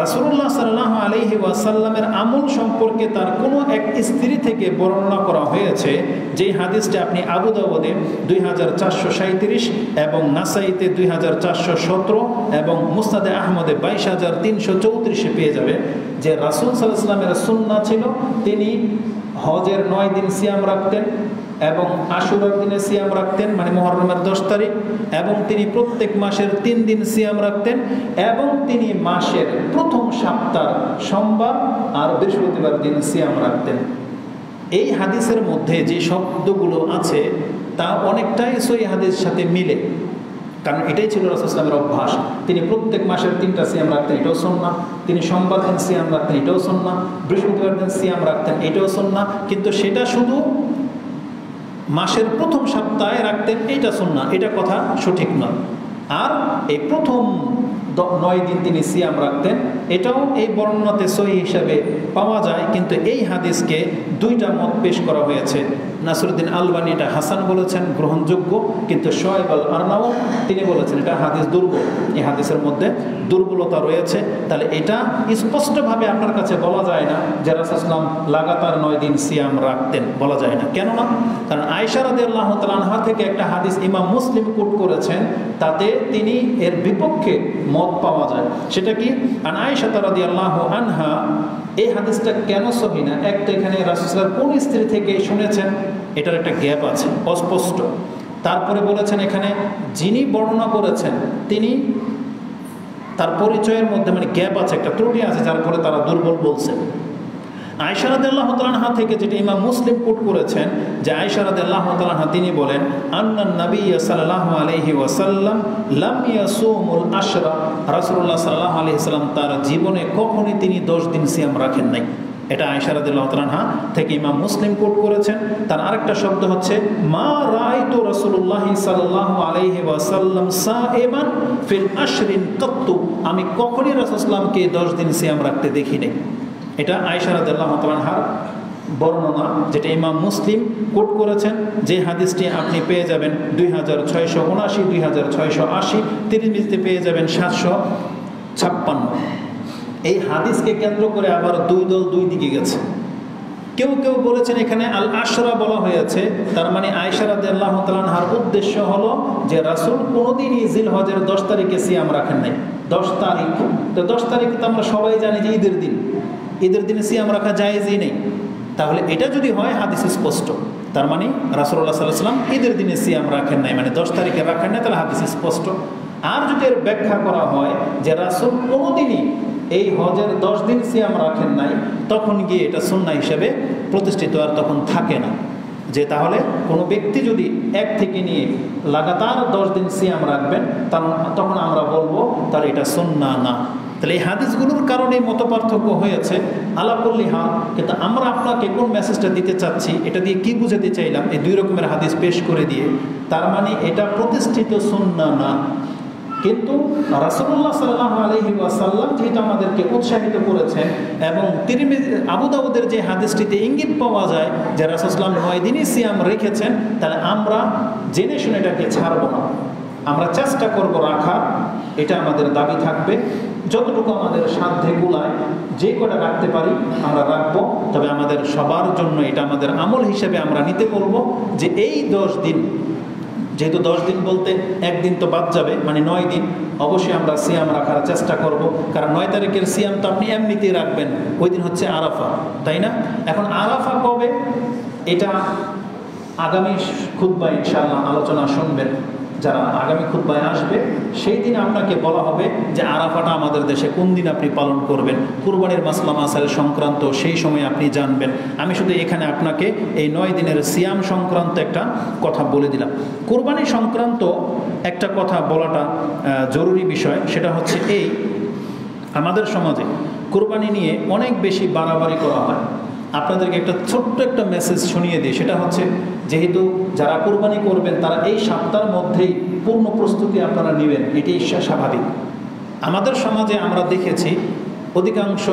রাসূলুল্লাহ সাল্লাল্লাহু আলাইহি ওয়াসাল্লামের আমল সম্পর্কে তার কোনো এক স্ত্রী থেকে বর্ণনা করা হয়েছে, যে হাদিসটা আপনি আবু দাউদে 2437 এবং নাসাইতে 2417 এবং মুসনাদে আহমদে 22334 পেয়ে যাবে, যে রাসূল সাল্লাল্লাহু আলাইহি ওয়াসাল্লামের সুন্নাহ ছিল তিনি হজের 9 দিন সিয়াম রাখতেন এবং আশুরার দিনে সিয়াম রাখতেন, মানে মুহররমের 10 তারিখ, এবং তিনি প্রত্যেক মাসের 3 দিন সিয়াম রাখতেন, এবং তিনি মাসের প্রথম সপ্তাহ সোমবার আর বৃহস্পতিবার দিন সিয়াম রাখতেন। এই হাদিসের মধ্যে যে শব্দগুলো আছে তা অনেকটাই সহিহ হাদিসের সাথে মিলে, কারণ এটাই ছিল রাসূল সাল্লাল্লাহু আলাইহি ওয়াসাল্লামের অভ্যাস। তিনি প্রত্যেক মাসের 3টা সিয়াম রাখতেন, এটাও সুন্নাহ। তিনি সোমবার দিন সিয়াম রাখতেন, এটাও সুন্নাহ। বৃহস্পতিবার দিন সিয়াম রাখতেন, এটাও সুন্নাহ। কিন্তু সেটা শুধু মাসের প্রথম সপ্তাহে রাখতেন, এইটা সুন্নাহ, এটা কথা সঠিক নয়। আর এই প্রথম 9 দিন তিনি সিয়াম রাখতেন, এটাও এই বর্ণনাতে সহিহ হিসাবে পাওয়া যায়। কিন্তু এই হাদিসকে 2টা মত পেশ করা হয়েছে। নাসিরউদ্দিন আলবানী এটা হাসান বলেছেন, গ্রহণযোগ্য, কিন্তু শোয়েব আল আরনাউত তিনি বলেছেন এটা হাদিস দুর্বল, এই হাদিসের মধ্যে দুর্বলতা রয়েছে। তাহলে এটা স্পষ্টভাবে আপনার কাছে বলা যায় না যে রাসূল সাল্লাল্লাহু আলাইহি ওয়াসাল্লাম লাগাতার 9 দিন সিয়াম রাখতেন, বলা যায় না। কেন না? কারণ আয়েশা রাদিয়াল্লাহু তাআলা আনহা থেকে একটা হাদিস ইমাম মুসলিম কোট করেছেন, তাতে তিনি এর বিপক্ষে মত পাওয়া যায়। সেটা কি? আন আয়েশা রাদিয়াল্লাহু আনহা, এই হাদিসটা কেন সহিহ না? একটা এখানে রাসূল সাল্লাল্লাহু আলাইহি ওয়াসাল্লাম কোন স্ত্রী থেকে শুনেছেন এটার একটা গ্যাপ আছে, অস্পষ্ট। তারপরে বলেছেন এখানে যিনি বর্ণনা করেছেন তিনি, তার পরিচয়ের মধ্যে মানে গ্যাপ আছে, একটা ত্রুটি আছে, যার ফলে তারা দুর্বল বলছেন। আয়েশা রাদিয়াল্লাহু তাআলা আনহা থেকে যেটা ইমাম মুসলিম কোট করেছেন, যে আয়েশা রাদিয়াল্লাহু তাআলা আনহা তিনি বলেন আন্নান নবী সাল্লাল্লাহু আলাইহি ওয়াসাল্লাম লাম ইয়াসুমুল আশরা, রাসূলুল্লাহ সাল্লাল্লাহু আলাইহি ওয়াসাল্লাম তার জীবনে কখনোই তিনি 10 দিন সিয়াম রাখেন নাই। এটা আয়েশা রাদিয়াল্লাহু তাআলা আনহা থেকে ইমাম মুসলিম কোট করেছেন। তার আরেকটা শব্দ হচ্ছে মা রাআইতু রাসূলুল্লাহ সাল্লাল্লাহু আলাইহি ওয়াসাল্লাম সাইমান ফিল আশরিন কাত্তু, আমি কখনোই রাসূল সাল্লাল্লাহু আলাইহি ওয়াসাল্লামকে 10 দিন সিয়াম রাখতে দেখি নাই। এটা আয়েশা রাদিয়াল্লাহু তাআলা আনহার বর্ণনা, যেটা ইমাম মুসলিম কোট করেছেন, যে হাদিসটি আপনি পেয়ে যাবেন 2679, 2680, তিরমিজিতে পেয়ে যাবেন 756। এই হাদিসকে কেন্দ্র করে আবার 2 দল 2 দিকে গেছে। কেউ কেউ বলেছেন এখানে আল আশরা বলা হয়েছে, তার মানে আয়েশা রাদিয়াল্লাহু তাআলা আনহার উদ্দেশ্য হলো যে রাসূল কোনোদিনই জিলহজের 10 তারিখে সিয়াম রাখেন নাই। 10 তারিখ, তো 10 তারিখ তো আমরা সবাই জানি যে ঈদের দিন, ঈদের দিনে সিয়াম রাখা জায়েজই নেই। তাহলে এটা যদি হয় হাদিস স্পষ্ট, তার মানে রাসূলুল্লাহ সাল্লাল্লাহু আলাইহি ওয়াসাল্লাম ঈদের দিনে সিয়াম রাখেন নাই, মানে 10 তারিখে রাখেন নাই, তাহলে হাদিস স্পষ্ট। আর যদি এর ব্যাখ্যা করা হয় যে রাসূল কোনোদিনই এই হজের 10 দিন সিয়াম রাখেন নাই, তখন গিয়ে এটা সুন্নাহ হিসেবে প্রতিষ্ঠিত আর তখন থাকে না। যে তাহলে কোনো ব্যক্তি যদি 1 থেকে নিয়ে লাগাতার 10 দিন সিয়াম রাখবেন, তখন আমরা বলবো তাহলে এটা সুন্নাহ না। তাহলে এই হাদিসগুলোর কারণে মতপার্থক্য হয়েছে। আলা কুল্লি হাল, কিন্তু আমরা আপনাকে কোন মেসেজটা দিতে চাচ্ছি, এটা দিয়ে কি বুঝাতে চাইলাম এই 2 রকমের হাদিস পেশ করে দিয়ে, তার মানে এটা প্রতিষ্ঠিত সুন্নাহ না। কিন্তু রাসূলুল্লাহ সাল্লাল্লাহু আলাইহি ওয়াসাল্লাম যেহেতু আমাদেরকে উৎসাহিত করেছেন, এবং তিরমিজি আবু দাউদের যে হাদিসটিতে ইঙ্গিত পাওয়া যায় যে রাসূল সাল্লাল্লাহু আলাইহি ওয়াসাল্লাম 9 দিনই সিয়াম রেখেছেন, তাহলে আমরা জেনে শুনে এটাকে ছাড়বো না, আমরা চেষ্টা করব রাখার, এটা আমাদের দাবি থাকবে। যতটুকু আমাদের সাধ্যে কুলায় যে কটা রাখতে পারি আমরা রাখবো, তবে আমাদের সবার জন্য এটা আমাদের আমল হিসেবে আমরা নিতে বলবো যে এই 10 দিন, যেহেতু 10 দিন বলতে একদিন তো বাদ যাবে, মানে 9 দিন অবশ্যই আমরা সিয়াম রাখার চেষ্টা করব। কারণ 9 তারিখের সিয়াম তো আপনি এমনিতেই রাখবেন, ওই দিন হচ্ছে আরাফা, তাই না? এখন আরাফা কবে, এটা আগামী খুতবায় ইনশাআল্লাহ আলোচনা শুনবেন যারা আগামী খুতবায় আসবে, সেই দিন আপনাকে বলা হবে যে আরাফাটা আমাদের দেশে কোন দিন আপনি পালন করবেন, কুরবানির মাসলা মাসাইল সংক্রান্ত সেই সময় আপনি জানবেন। আমি শুধু এখানে আপনাকে এই 9 দিনের সিয়াম সংক্রান্ত একটা কথা বলে দিলাম। কুরবানি সংক্রান্ত একটা কথা বলাটা জরুরি বিষয়, সেটা হচ্ছে এই, আমাদের সমাজে কুরবানি নিয়ে অনেক বেশি বাড়াবাড়ি করা হয়। আপনাদেরকে একটা ছোট্ট একটা মেসেজ শুনিয়ে দিই, সেটা হচ্ছে যেহেতু যারা কুরবানি করবেন তারা এই সপ্তাহের মধ্যেই পূর্ণ প্রস্তুতি আপনারা নেবেন, এটি স্বাভাবিক। আমাদের সমাজে আমরা দেখেছি অধিকাংশ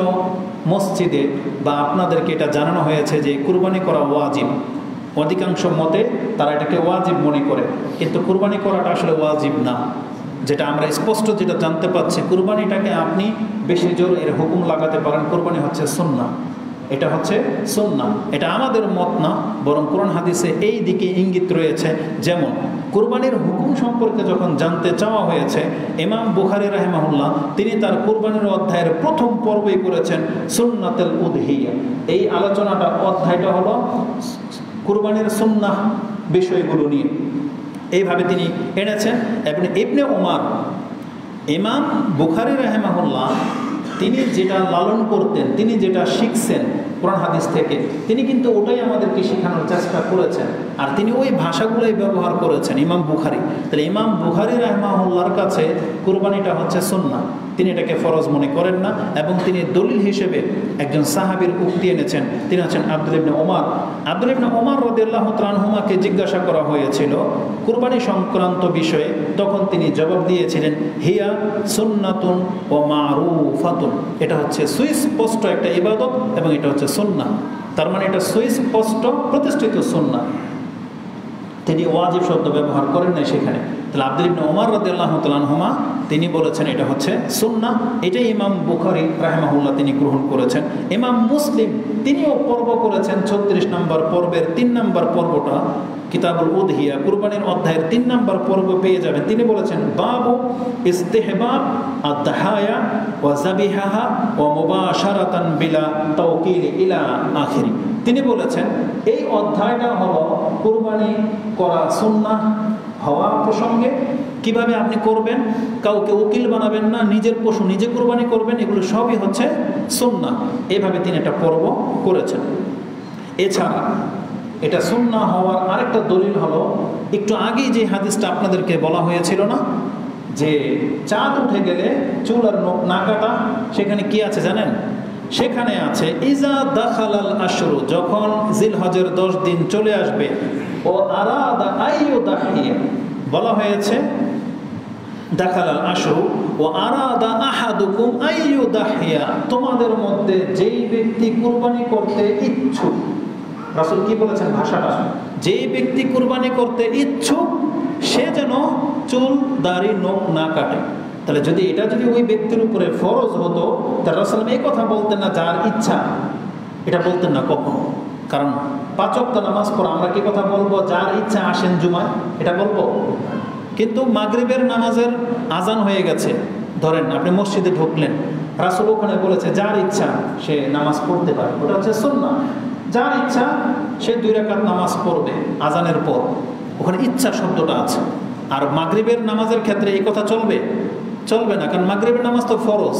মসজিদে বা আপনাদেরকে এটা জানানো হয়েছে যে কুরবানি করা ওয়াজিব। অধিকাংশ মতে তারা এটাকে ওয়াজিব মনে করে, কিন্তু কুরবানি করাটা আসলে ওয়াজিব না। যেটা আমরা স্পষ্ট যেটা জানতে পারছি, কুরবানিটাকে আপনি বেশি জোর এর হুকুম লাগাতে পারেন, কুরবানি হচ্ছে সুন্নাহ। এটা হচ্ছে সুন্নাহ, এটা আমাদের মত না, বরং কোরআন হাদিসে এই দিকে ইঙ্গিত রয়েছে। যেমন কুরবানির হুকুম সম্পর্কে যখন জানতে চাওয়া হয়েছে, ইমাম বুখারী রাহিমাহুল্লাহ তিনি তার কুরবানির অধ্যায়ের প্রথম পর্বই করেছেন সুন্নাতুল উদহিয়া। এই আলোচনাটা, অধ্যায়টা হলো কুরবানির সুন্নাহ বিষয়গুলো নিয়ে, এইভাবে তিনি এনেছেন। এবং ইবনে ওমর, ইমাম বুখারী রাহিমাহুল্লাহ তিনি যেটা লালন করতেন, তিনি যেটা শিখছেন কোরআন হাদিস থেকে, তিনি কিন্তু ওটাই আমাদেরকে শেখানোর চেষ্টা করেছেন, আর তিনি ওই ভাষাগুলোই ব্যবহার করেছেন ইমাম বুখারী। তাহলে ইমাম বুখারী রাহিমাহুল্লাহর কাছে কুরবানিটা হচ্ছে সুন্নাহ, তিনি এটাকে ফরজ মনে করেন না। এবং তিনি দলিল হিসেবে একজন সাহাবীর উক্তি এনেছেন, তিনি হচ্ছেন আব্দুল ইবনে ওমর। আব্দুল ইবনে ওমর রাদিয়াল্লাহু তাআলা আনহুমাকে জিজ্ঞাসা করা হয়েছিল কুরবানি সংক্রান্ত বিষয়ে, তখন তিনি জবাব দিয়েছিলেন হিয়া সুন্নাতুন ওয়া মারুফাতুন, এটা হচ্ছে সুস্পষ্ট একটা ইবাদত এবং এটা হচ্ছে সুন্নাহ। তার মানে এটা সুস্পষ্ট প্রতিষ্ঠিত সুন্নাহ, তিনি ওয়াজিব শব্দ ব্যবহার করেন না সেখানে। তাহলে আব্দুল ইবনে ওমর রাদিয়াল্লাহু তাআলা আনহুমা তিনি বলেছেন এটা হচ্ছে সুন্নাহ। এটাই ইমাম বুখারী রাহিমাহুল্লাহ তিনি গ্রহণ করেছেন। ইমাম মুসলিম তিনিও পর্ব করেছেন 36 নম্বর পর্বের 3 নম্বর পর্বটা, কিতাবুল উদহিয়া, কুরবানির অধ্যায়ের 3 নম্বর পর্ব পেয়ে যাবেন। তিনি বলেছেন বাবু ইস্তিহবাব আদ-দাহায়া ওয়া যাবিহাহা ওয়া মুবাশারাতান বিলা তাওকিল ইলা আখিরি। তিনি বলেছেন এই অধ্যায়টা হলো কুরবানি করা সুন্নাহ হওয়া প্রসঙ্গে, কিভাবে আপনি করবেন, কাউকে উকিল বানাবেন না, নিজের পশু নিজে কুরবানি করবেন, এগুলো সবই হচ্ছে সুন্নাহ। এভাবে তিনি একটা পর্ব করেছেন। এছাড়া এটা সুন্নাহ হওয়ার আরেকটা দলিল হলো, একটু আগেই যে হাদিসটা আপনাদেরকে বলা হয়েছিল না, যে চাঁদ উঠে গেলে চুল আর নখ না কাটা, সেখানে কি আছে জানেন? সেখানে আছে ইজা দাখালাল আশরু, যখন জিলহজের 10 দিন চলে আসবে, ও আরাদা আইয়ু দাহিয়া, বলা হয়েছে দাখালাল আশরু ও আরাদা আহাদুকুম আইয়ু দাহিয়া, তোমাদের মধ্যে যেই ব্যক্তি কুরবানি করতে ইচ্ছুক, রাসূল কি বলেছেন ভাষাটা, যেই ব্যক্তি কুরবানি করতে ইচ্ছুক সে যেন চুল দাড়ি নখ না কাটে। তাহলে যদি এটা যদি ওই ব্যক্তির উপরে ফরজ হতো, তার রাসূল এই কথা বলতেন না যার ইচ্ছা, এটা বলতেন না কখনো। কারণ 5 ওয়াক্ত নামাজ পড়া আমরা কি কথা বলবো যার ইচ্ছা আসেন জুমায়, এটা বলবো? কিন্তু মাগরিবের নামাজের আজান হয়ে গেছে, ধরেন আপনি মসজিদে ঢুকলেন, রাসূল ওখানে বলেছে যার ইচ্ছা সে নামাজ পড়তে পারে, ওটা হচ্ছে সুন্নাহ। যার ইচ্ছা সে 2 রাকাত নামাজ পড়বে আজানের পর, ওখানে ইচ্ছা শব্দটা আছে। আর মাগরিবের নামাজের ক্ষেত্রে এই কথা চলবে? চলবে না, কারণ মাগরিবের নামাজ তো ফরজ,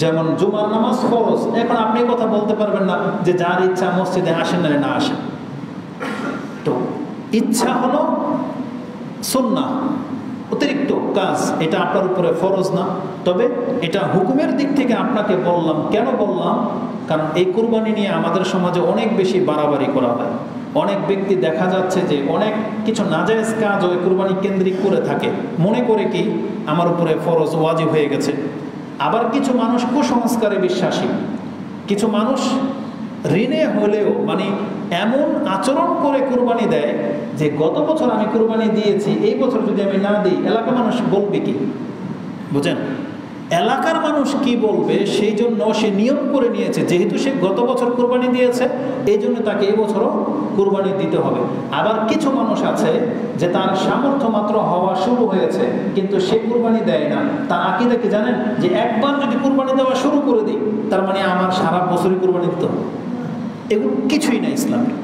যেমন জুমার নামাজ ফরজ। এখন আপনি কথা বলতে পারবেন না যে যার ইচ্ছা মসজিদে আসেন না আসেন। তো ইচ্ছা হলো সুন্নাহ, অতিরিক্ত কাজ, এটা আপনার উপরে ফরজ না। তবে এটা হুকুমের দিক থেকে আপনাকে বললাম, কেন বললাম? কারণ এই কুরবানি নিয়ে আমাদের সমাজে অনেক বেশি বাড়াবাড়ি করা হয়। অনেক ব্যক্তি দেখা যাচ্ছে যে অনেক কিছু নাজায়েজ কাজ ওই কুরবানি কেন্দ্রিক করে থাকে, মনে করে কি আমার উপরে ফরজ ওয়াজিব হয়ে গেছে। আবার কিছু মানুষ কুসংস্কারে বিশ্বাসী, কিছু মানুষ ঋণে হলেও মানে এমন আচরণ করে কুরবানি দেয় যে গত বছর আমি কুরবানি দিয়েছি, এই বছর যদি আমি না দিই এলাকার মানুষ বলবে কি? বুঝেন, এলাকার মানুষ কি বলবে সেই জন্য সে নিয়ম করে নিয়েছে, যেহেতু সে গত বছর কুরবানি দিয়েছে এই জন্য তাকে এই বছরও কুরবানি দিতে হবে। আবার কিছু মানুষ আছে যে তার সামর্থ্য মাত্র হওয়া শুরু হয়েছে কিন্তু সে কুরবানি দেয় না। তার আকীদা কি জানেন? যে একবার যদি কুরবানি দেওয়া শুরু করে দিই তার মানে আমার সারা বছরই কুরবানি দিতে হবে। এগুলো কিছুই না ইসলামের।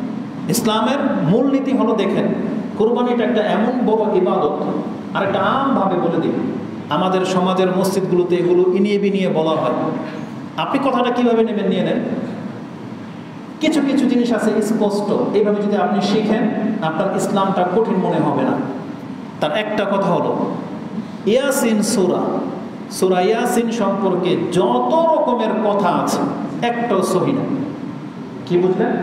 ইসলামের মূলনীতি হলো, দেখেন কুরবানিটা একটা এমন বড় ইবাদত আর একটা আমভাবে বলে দিই, আমাদের সমাজের মসজিদগুলোতে এগুলো ইনিয়ে বিনিয়ে বলা হয়। আপনি কথাটা কিভাবে নেবেন নিয়ে নেন। কিছু কিছু জিনিস আছে স্পষ্ট, এইভাবে যদি আপনি শিখেন আপনার ইসলামটা কঠিন মনে হবে না। তার একটা কথা হলো ইয়াসিন সূরা, সূরা ইয়াসিন সম্পর্কে যত রকমের কথা আছে একটাও সহি না। কি বুঝলেন?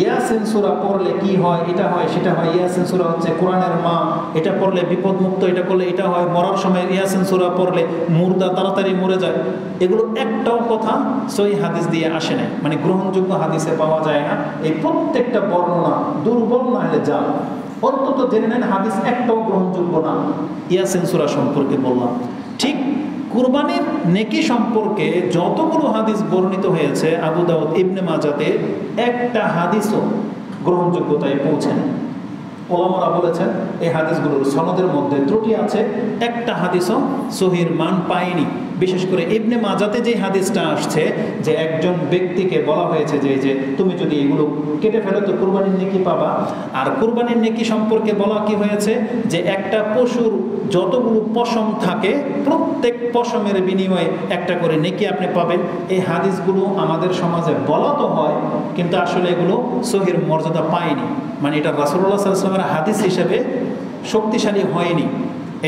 ইয়াসিন সূরা পড়লে কি হয়, এটা হয় সেটা হয়, ইয়াসিন সূরা হচ্ছে কোরআনের মা, এটা পড়লে বিপদমুক্ত, এটা করলে এটা হয়, মরার সময় ইয়াসিন সূরা পড়লে মুর্দা তাড়াতাড়ি মরে যায়, এগুলো একটাও কথা সহি হাদিস দিয়ে আসে না, মানে গ্রহণযোগ্য হাদিসে পাওয়া যায় না। এই প্রত্যেকটা বর্ণনা দুর্বল না হলে যা অন্তত জেনে নেন হাদিস একটাও গ্রহণযোগ্য না। ইয়াসিন সূরা সম্পর্কে বললাম। ঠিক কুরবানির নেকি সম্পর্কে যতগুলো হাদিস বর্ণিত হয়েছে আবু দাউদ ইবনে মাজাতে, একটা হাদিসও গ্রহণযোগ্যতায় পৌঁছেন। ওলামারা বলেছেন এই হাদিসগুলোর সনদের মধ্যে ত্রুটি আছে, একটা হাদিসও সহির মান পায়নি। বিশেষ করে ইবনে মাজাতে যে হাদিসটা আসছে যে একজন ব্যক্তিকে বলা হয়েছে যে তুমি যদি এগুলো কেটে ফেলো তো কুরবানির নেকি পাবা। আর কুরবানির নেকি সম্পর্কে বলা কি হয়েছে যে একটা পশুর যতগুলো পশম থাকে প্রত্যেক পশমের বিনিময়ে একটা করে নেকি আপনি পাবেন। এই হাদিসগুলো আমাদের সমাজে বলা তো হয় কিন্তু আসলে এগুলো সহির মর্যাদা পায়নি, মানে এটা রাসূলুল্লাহ সাল্লাল্লাহু আলাইহি ওয়াসাল্লামের হাদিস হিসেবে শক্তিশালী হয়নি।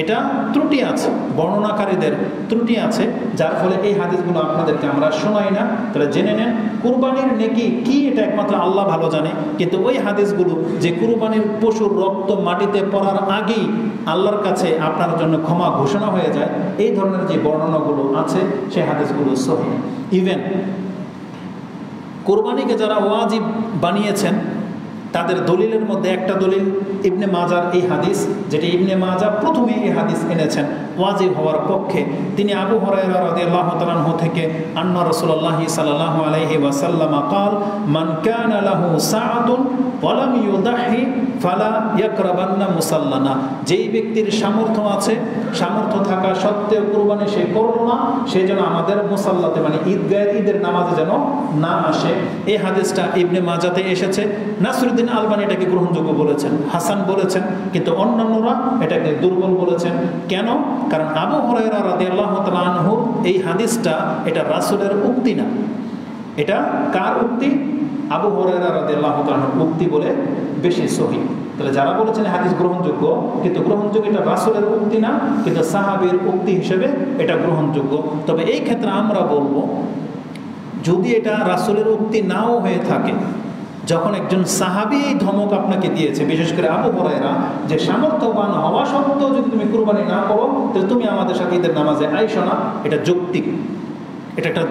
এটা ত্রুটি আছে, বর্ণনাকারীদের ত্রুটি আছে, যার ফলে এই হাদিসগুলো আপনাদেরকে আমরা শোনাই না। তাহলে জেনে নেন কুরবানির নেকি কি এটা একমাত্র আল্লাহ ভালো জানে। কিন্তু ওই হাদিসগুলো যে কুরবানির পশুর রক্ত মাটিতে পড়ার আগেই আল্লাহর কাছে আপনার জন্য ক্ষমা ঘোষণা হয়ে যায়, এই ধরনের যে বর্ণনাগুলো আছে সেই হাদিসগুলো সহিহ। ইভেন কুরবানিকে যারা ওয়াজিব বানিয়েছেন তাদের দলিলের মধ্যে একটা দলিল ইবনে মাজার এই হাদিস, যেটা ইবনে মাজা প্রথমে এই হাদিস এনেছেন ওয়াজিব হওয়ার পক্ষে। তিনি আবু হুরায়রা রাদিয়াল্লাহু তাআলা আনহু থেকে আন্না রাসূলুল্লাহ সাল্লাল্লাহু আলাইহি ওয়াসাল্লাম قال মান কানা লাহু সাআতুন ওয়া লাম ইউদাহি ফালা ইয়াকরাবান্না মুসাল্লানা, যেই ব্যক্তির সামর্থ্য আছে, সামর্থ্য থাকা সত্ত্বেও কুরবানি সে করলো না, সে যেন আমাদের মুসাল্লাতে মানে ঈদের নামাজে যেন না আসে। এই হাদিসটা ইবনে মাজাতে এসেছে। নাসরুদ্দিন আলবানী এটাকে গ্রহণযোগ্য বলেছেন, হাসান বলেছেন, কিন্তু অন্যান্যরা এটাকে দুর্বল বলেছেন। কেন? কারণ আবু হুরায়রা রাদিয়াল্লাহু তাআলা আনহু এই হাদিসটা এটা রাসূলের উক্তি না। এটা কার উক্তি? আবু হুরায়রা রাদিয়াল্লাহু তাআলা আনহুর উক্তি বলে বেশি সহিহ। তাহলে যারা বলেছেন হাদিস গ্রহণযোগ্য, কিন্তু গ্রহণযোগ্য এটা রাসূলের উক্তি না, কিন্তু সাহাবীর উক্তি হিসেবে এটা গ্রহণযোগ্য। তবে এই ক্ষেত্রে আমরা বলবো যদি এটা রাসূলের উক্তি নাও হয়ে থাকে, যখন একজন সাহাবী এই ধমক আপনাকে দিয়েছে, বিশেষ করে আবু হুরায়রা, যে সামর্থ্যবান হওয়া সত্ত্বেও যদি তুমি কুরবানি না করো তাহলে তুমি আমাদের সাথে ঈদের নামাজে আইসো না, এটা যৌক্তিক, এটা একটা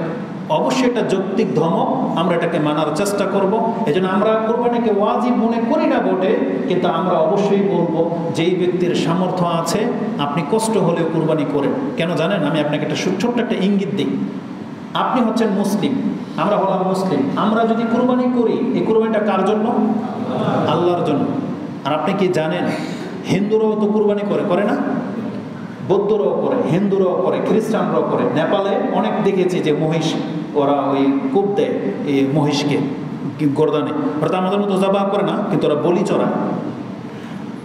অবশ্যই একটা যৌক্তিক ধমক, আমরা এটাকে মানার চেষ্টা করব। এজন্য আমরা কুরবানিকে ওয়াজিব মনে করি না বটে, কিন্তু আমরা অবশ্যই বলবো যেই ব্যক্তির সামর্থ্য আছে আপনি কষ্ট হলেও কুরবানি করেন। কেন জানেন? আমি আপনাকে একটা ছোট্ট একটা ইঙ্গিত দিই। আপনি হচ্ছেন মুসলিম, আমরা হলাম মুসলিম, আমরা যদি কুরবানি করি এই কুরবানিটা কার জন্য? আল্লাহর জন্য। আর আপনি কি জানেন হিন্দুরাও তো কুরবানি করে না? বৌদ্ধরাও করে, হিন্দুরাও করে, খ্রিস্টানরাও করে। নেপালে অনেক দেখেছি যে মহিষ ওরা ওই কূপ দেয় এই মহিষকে গর্দানে, ওরা তো আমাদের মতো জবাহ করে না, কিন্তু ওরা বলি চড়ায়।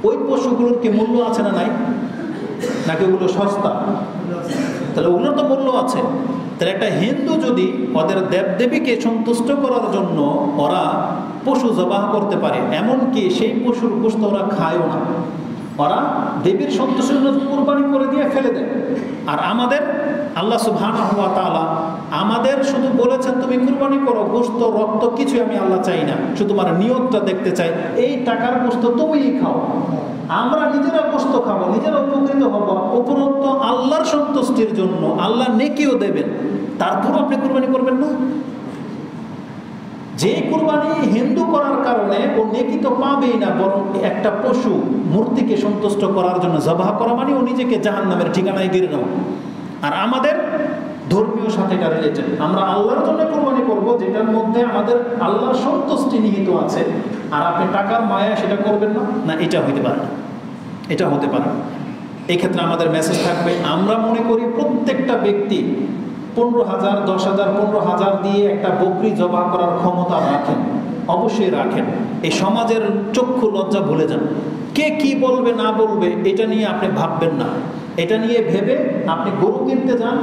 ওই পশুগুলোর কি মূল্য আছে না নাই? নাকি ওগুলো সস্তা? তাহলে ওগুলোর তো মূল্য আছে। তাহলে একটা হিন্দু যদি ওদের দেবদেবীকে সন্তুষ্ট করার জন্য ওরা পশু জবাহ করতে পারে, এমনকি সেই পশুর গোশত ওরা খায়ও না, ওরা দেবীর সন্তুষ্টির জন্য কুরবানি করে দিয়ে ফেলে দেয়। আর আমাদের আল্লাহ সুবহানাহু ওয়া তাআলা আমাদের শুধু বলেছেন তুমি কুরবানি করো, গোশত রক্ত কিছু আমি আল্লাহ চাই না, শুধু তোমার নিয়তটা দেখতে চাই, এই টাকার গোশত তুমিই খাও, আমরা নিজেরা গোশত খাবো, নিজেরা উপকৃত হব, উপরন্ত আল্লাহর সন্তুষ্টির জন্য আল্লাহ নেকিও দেবেন, তারপর আপনি কুরবানি করবেন না? যে কুরবানি হিন্দু করার কারণে ও নেকি তো পাবেই না, বরং একটা পশু মূর্তিকে সন্তুষ্ট করার জন্য জবাহ করা মানে ও নিজেকে জাহান্নামের ঠিকানায় গিয়ে নেওয়া। আর আমাদের ধর্মীয় সাথে এটা রিলেটেড, আমরা আল্লাহর জন্য কুরবানি করব যেটার মধ্যে আমাদের আল্লাহর সন্তুষ্টি নিহিত আছে, আর আপনি টাকার মায়া সেটা করবেন না, না এটা হইতে পারে না, এটা হতে পারে না। এই ক্ষেত্রে আমাদের মেসেজ থাকবে, আমরা মনে করি প্রত্যেকটা ব্যক্তি 15,000, 10,000, 15,000 দিয়ে একটা বকরি জবাহ করার ক্ষমতা রাখেন, অবশ্যই রাখেন। এই সমাজের চক্ষু লজ্জা ভুলে যান। কে কি বলবে না বলবে এটা নিয়ে আপনি ভাববেন না। এটা নিয়ে ভেবে আপনি গরু কিনতে যান,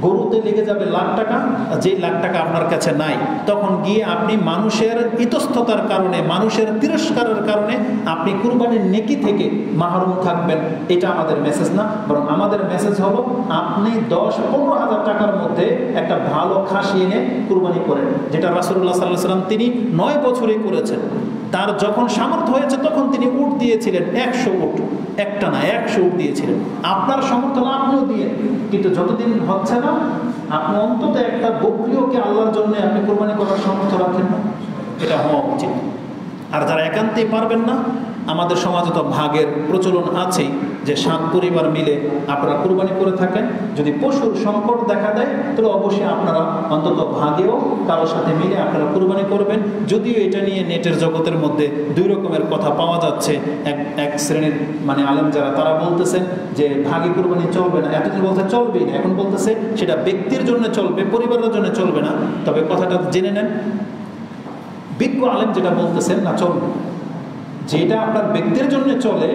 গরুতে লেগে যাবে লাখ টাকা, যেই লাখ টাকা আপনার কাছে নাই, তখন গিয়ে আপনি মানুষের ইতস্ততার কারণে, মানুষের তিরস্কারের কারণে আপনি কুরবানির নেকি থেকে মাহরুম থাকবেন। এটা আমাদের মেসেজ না, বরং আমাদের মেসেজ হলো আপনি 10-15 হাজার টাকার মধ্যে একটা ভালো খাসি এনে কুরবানি করেন, যেটা রাসূলুল্লাহ সাল্লাল্লাহু আলাইহি ওয়াসাল্লাম তিনি 9 বছরই করেছেন। তার যখন সামর্থ্য হয়েছে তখন তিনি উট দিয়েছিলেন 100 উট, একটা না 100 উট দিয়েছিলেন। আপনার সামর্থ্য আপনিও দিয়ে, কিন্তু যতদিন হচ্ছে না আপনি অন্তত একটা বকরিওকে আল্লাহর জন্য আপনি কোরবানি করার সামর্থ্য রাখেন না, এটা হওয়া উচিত। আর যারা একান্তেই পারবেন না, আমাদের সমাজে তো ভাগের প্রচলন আছেই, যে 7 পরিবার মিলে আপনারা কুরবানি করে থাকেন। যদি পশুর সংকট দেখা দেয় তাহলে অবশ্যই আপনারা অন্তত ভাগেও কারোর সাথে মিলে আপনারা কুরবানি করবেন। যদিও এটা নিয়ে নেটের জগতের মধ্যে 2 রকমের কথা পাওয়া যাচ্ছে। এক শ্রেণীর আলেম যারা, তারা বলতেছেন যে ভাগে কুরবানি চলবে না, এতদিন বলতে চলবেই না, এখন বলতেছে সেটা ব্যক্তির জন্য চলবে, পরিবারের জন্য চলবে না। তবে কথাটা জেনে নেন, বিজ্ঞ আলেম যেটা বলতেছেন না চলবে, যেটা আপনার ব্যক্তির জন্য চলে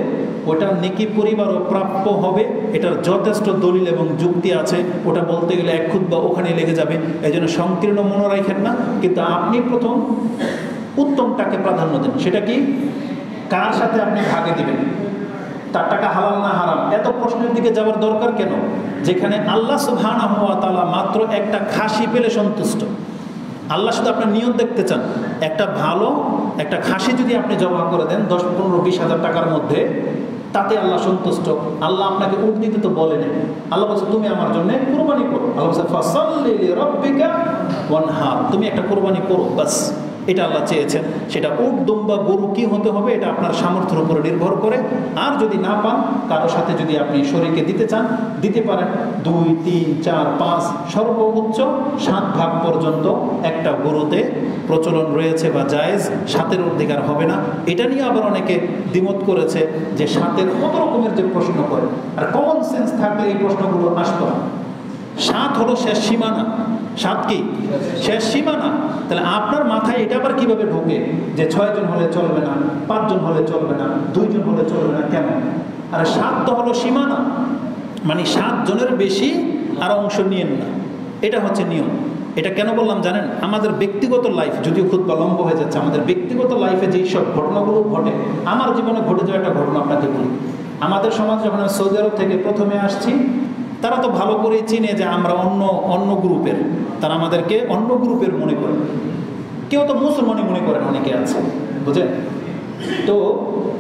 ওটা নেকি পরিবারও প্রাপ্য হবে, এটার যথেষ্ট দলিল এবং যুক্তি আছে। ওটা বলতে গেলে 1 খুতবা ওখানে লেগে যাবে, এই জন্য সংকীর্ণ মনে রাখেন না। কিন্তু আপনি প্রথম উত্তমটাকে প্রাধান্য দেন। সেটা কি, কার সাথে আপনি ভাগে দিবেন, তার টাকা হালাল না হারাম, এত প্রশ্নের দিকে যাওয়ার দরকার কেন? যেখানে আল্লাহ সুবহানাহু ওয়া তাআলা মাত্র একটা খাসি পেলে সন্তুষ্ট। আল্লাহ শুধু আপনার নিয়ত দেখতে চান। একটা ভালো একটা খাসি যদি আপনি জমা করে দেন 10-15-20 হাজার টাকার মধ্যে, তাতে আল্লাহ সন্তুষ্ট। আল্লাহ আপনাকে উট দিতে তো বলেন, আল্লাহ বলছে তুমি আমার জন্য কুরবানি করো। আল্লাহ বলছে ফাসাল্লি লিরাব্বিকা ওয়ানহার, তুমি একটা কুরবানি করো, বাস। এটা আল্লাহ চেয়েছেন। সেটা উট, দুম্বা, গরু কি হতে হবে এটা আপনার সামর্থ্যের উপরে নির্ভর করে। আর যদি না পান, কারোর সাথে যদি আপনি শরীকে দিতে চান দিতে পারেন। 2, 3, 4, 5 সর্বোচ্চ 7 ভাগ পর্যন্ত একটা গরুতে প্রচলন রয়েছে বা জায়েজ, 7-এর অধিকার হবে না। এটা নিয়ে আবার অনেকে দ্বিমত করেছে যে 7-এর কত রকমের যে প্রশ্ন করে, আর কমন সেন্স থাকলে এই প্রশ্নগুলো আসতো না। 7 হলো শেষ সীমানা। 7 কি শেষ সীমানা? তাহলে আপনার মাথায় এটা আবার কিভাবে ঢোকে যে 6 জন হলে চলবে না, 5 জন হলে চলবে না, 2 জন হলে চলবে না? কেন? আর 7 তো হলো সীমানা, 7 জনের বেশি আর অংশ নিয়েন না, এটা হচ্ছে নিয়ম। এটা কেন বললাম জানেন? আমাদের ব্যক্তিগত লাইফ, যদিও খুব লম্ব হয়ে যাচ্ছে, আমাদের ব্যক্তিগত লাইফে যেই সব ঘটনাগুলো ঘটে, আমার জীবনে ঘটে যাওয়া একটা ঘটনা আপনাকে বলি। আমাদের সমাজ যখন আমি সৌদি আরব থেকে প্রথমে আসছি, তারা তো ভালো করেই চিনে যে আমরা অন্য গ্রুপের, তারা আমাদেরকে অন্য গ্রুপের মনে করে। কেউ তো মুসলমানই মনে করেন, অনেকে আছে, বুঝলেন তো।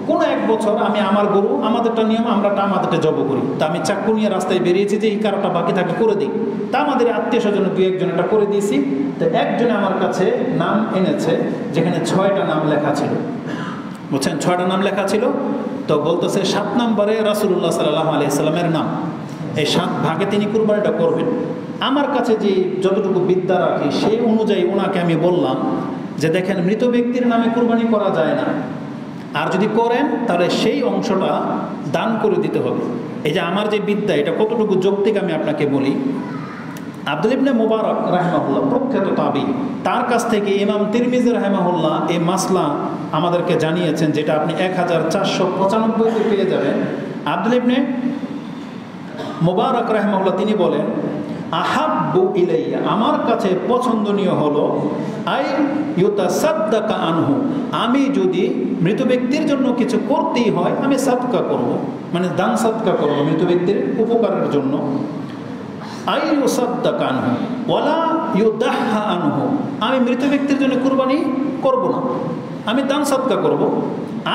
কোনো এক বছর আমি আমার গরু, আমাদেরটা নিয়ম, আমাদেরটা জব করি। তা আমি চাক্কু নিয়ে রাস্তায় বেরিয়েছি যে এই কারোটা বাকি থাকে করে দিই। তা আমাদের আত্মীয় স্বজন 2-1 এটা করে দিয়েছি। তো একজনে আমার কাছে নাম এনেছে যেখানে 6টা নাম লেখা ছিল, বুঝছেন, 6টা নাম লেখা ছিল। তো বলতেছে 7 নম্বরে রাসূলুল্লাহ সাল্লাল্লাহু আলাইহি সাল্লামের নাম, এই 7 ভাগে তিনি কুরবানিটা করবেন। আমার কাছে যে যতটুকু বিদ্যা রাখি সেই অনুযায়ী ওনাকে আমি বললাম যে দেখেন, মৃত ব্যক্তির নামে কুরবানি করা যায় না, আর যদি করেন তাহলে সেই অংশটা দান করে দিতে হবে। এই যে আমার যে বিদ্যা, এটা কতটুকু যৌক্তিক আমি আপনাকে বলি। আব্দুল ইবনে মুবারক রাহিমাহুল্লাহ, প্রখ্যাত তাবী, তার কাছ থেকে ইমাম তিরমিজি রাহিমাহুল্লাহ এই মাসলা আমাদেরকে জানিয়েছেন, যেটা আপনি 1495 পেয়ে যাবেন। আব্দুল ইবনে মুবারক রাহিমাহুল্লাহ তিনি বলেন, আহাব্বু ইলাইয়া, আমার কাছে পছন্দনীয় হলো আই ইউতাসাদ্দাকা আনহু, আমি যদি মৃত ব্যক্তির জন্য কিছু করতেই হয় আমি সাদকা করব, দান সাদকা করব মৃত ব্যক্তির উপকারের জন্য। আই ইউসাদ্দাকা আনহু ওয়ালা ইউদাহহা আনহু, আমি মৃত ব্যক্তির জন্য কুরবানি করব না, আমি দান সাদকা করব।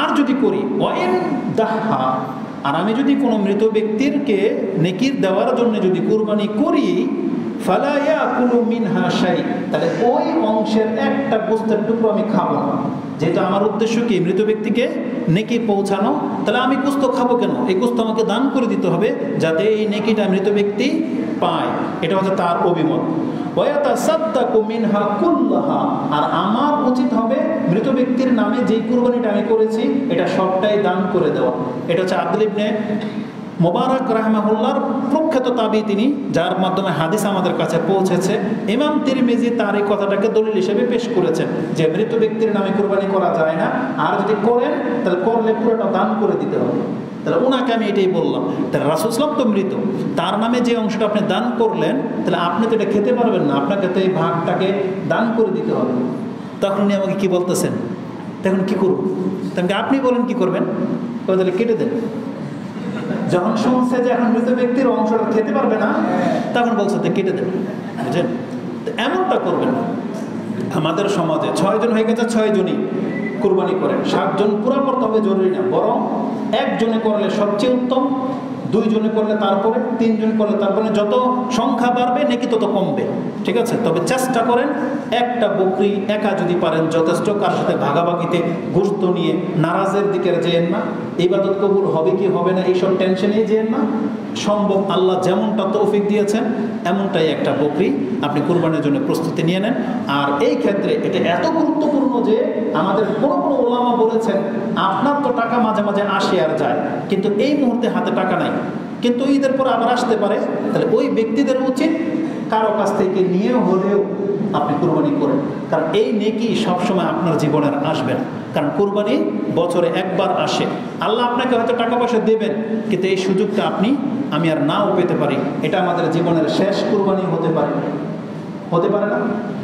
আর যদি করি ওয়াইন দাহহা, আর আমি যদি কোনো মৃত ব্যক্তিরকে নেকির দেওয়ার জন্য যদি কুরবানি করি, ফালা ইয়াকুলু মিনহা শাই, তাহলে ওই অংশের একটা গোশতের টুকরো আমি খাবো না। যেহেতু আমার উদ্দেশ্য কি মৃত ব্যক্তিকে নেকি পৌঁছানো, তাহলে আমি গোশত খাবো কেন? এই গোশত আমাকে দান করে দিতে হবে যাতে এই নেকিটা মৃত ব্যক্তি পায়। এটা হচ্ছে তার অভিমত। ওয়ায়াতাসাদ্দাকু মিনহা কুল্লাহা, আর আমার উচিত হবে মৃত ব্যক্তির নামে যেই কুরবানিটা আমি করেছি এটা সবটাই দান করে দেওয়া। এটা হচ্ছে আব্দুল ইবনে মোবারক রাহমাহুল্লাহর প্রখ্যাত তাবি তিনি, যার মাধ্যমে হাদিস আমাদের কাছে পৌঁছেছে। ইমাম তিরমিজি তার এই কথাটাকে দলিল হিসেবে পেশ করেছেন যে মৃত ব্যক্তির নামে কুরবানি করা যায় না, আর যদি করেন তাহলে করলে পুরোটা দান করে দিতে হবে। তাহলে ওনাকে আমি এটাই বললাম, তাহলে রাসূল সাল্লাল্লাহু আলাইহি ওয়াসাল্লাম তো মৃত, তার নামে যে অংশটা আপনি দান করলেন তাহলে আপনি তো এটা খেতে পারবেন না, আপনাকে তো এই ভাগটাকে দান করে দিতে হবে। তখন উনি আমাকে কি বলতেছেন, তখন কি করব? তখন আপনি বলেন কি করবেন? তাহলে কেটে দেন। যখন শুনছে যে এখন মৃত ব্যক্তির অংশটা খেতে পারবে না, তখন বলছে যে কেটে দেন। বুঝলেন? এমনটা করবেন না। আমাদের সমাজে 6 জন হয়ে গেছে, 6 জনই কুরবানি করেন। 7 জন পুরা করতে হবে জরুরি না, বরং 1 জনে করলে সবচেয়ে উত্তম, 2 জনে করলে তারপরে, 3 জন করলে তারপরে, যত সংখ্যা বাড়বে নাকি তত কমবে। ঠিক আছে? তবে চেষ্টা করেন একটা বকরি একা যদি পারেন যথেষ্ট, কার সাথে ভাগাভাগিতে গোশত নিয়ে নারাজের দিকে যেয়েন না, ইবাদত কবুল হবে কি হবে না এইসব টেনশনে যেয়েন না। সম্ভব আল্লাহ যেমনটা তৌফিক দিয়েছেন এমনটাই একটা বকরি আপনি কুরবানির জন্য প্রস্তুতি নিয়ে নেন। আর এই ক্ষেত্রে এটা এত গুরুত্বপূর্ণ যে আমাদের কোনো কোনো ওলামা বলেছেন আপনার তো টাকা মাঝে মাঝে আসে আর যায়, কিন্তু এই মুহূর্তে হাতে টাকা নাই, কিন্তু ঈদের পর আবার আসতে পারে, তাহলে ওই ব্যক্তিদের উচিত কারো কাছ থেকে নিয়ে হলেও আপনি কুরবানি করেন, কারণ এই নেকি সবসময় আপনার জীবনের আসবে না। কারণ কুরবানি বছরে একবার আসে। আল্লাহ আপনাকে হয়তো টাকা পয়সা দেবেন, কিন্তু এই সুযোগটা আমি আর নাও পেতে পারি। এটা আমাদের জীবনের শেষ কুরবানি হতে পারে না।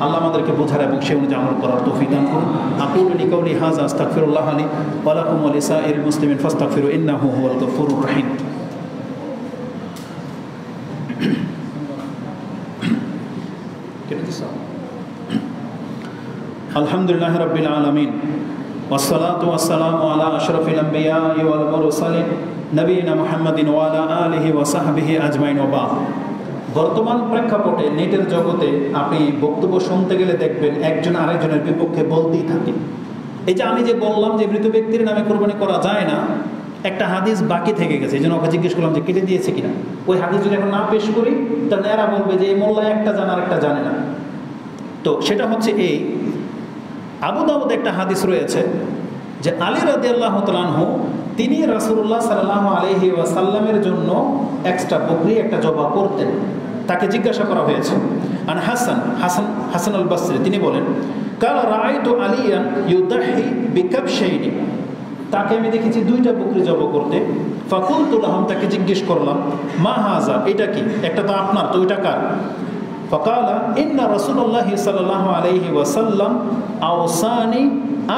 আল্লাহ আমাদেরকে বোঝার এবং সে অনুযায়ী আমল করার তৌফিক দান করুন। আকুলু লিকাউলি হাযা আস্তাগফিরুল্লাহ লি ওয়া লাকুম ওয়া লিসাইরিল মুসলিমিন ফাস্তাগফিরু ইন্নাহু হুয়াল গফুরুর রহিম। আলহামদুলিল্লাহি রাব্বিল আলামিন ওয়াসসালাতু ওয়াসসালামু আলা আশরাফিল আমবিয়াই ওয়াল মুরসালিন নবিয়িনা মুহাম্মাদিন ওয়া আলা আলিহি ওয়া সাহবিহি আজমাইন ওয়া বা'দ। বর্তমান প্রেক্ষাপটে নেটের জগতে আপনি বক্তব্য শুনতে গেলে দেখবেন একজন আরেকজনের বিপক্ষে বলতেই থাকে। এই যে আমি যে বললাম যে মৃত ব্যক্তির নামে কুরবানি করা যায় না, একটা হাদিস বাকি থেকে গেছে, এই জন্য ওকে জিজ্ঞেস করলাম যে কেটে দিয়েছে কিনা। ওই হাদিস যদি এখন না পেশ করি তাহলে এরা বলবে যে এই মোল্লা একটা জানে আর একটা জানে না। তো সেটা হচ্ছে এই, আবু দাউদে একটা হাদিস রয়েছে যে আলী রাদিয়াল্লাহু তাআলা আনহু তিনি রাসূলুল্লাহ সাল্লাল্লাহু আলাইহি ওয়াসাল্লামের জন্য এক্সট্রা বকরি একটা জবা করতেন। তাকে জিজ্ঞাসা করা হয়েছে, আর হাসান আল বসরি তিনি বলেন কালা রাআইতু আলিয়ান ইউদাহি বিকাবশাইনি, তাকে আমি দেখেছি 2টা বকরি জবা করতে। ফাকুলতু লাহুম, তাকে জিজ্ঞেস করলাম মা হাযা, এটা কি? একটা তো আপনার, তো ওইটা কার? ফাকালা ইন্না রাসূলুল্লাহি সাল্লাল্লাহু আলাইহি ওয়াসাল্লাম আওসানি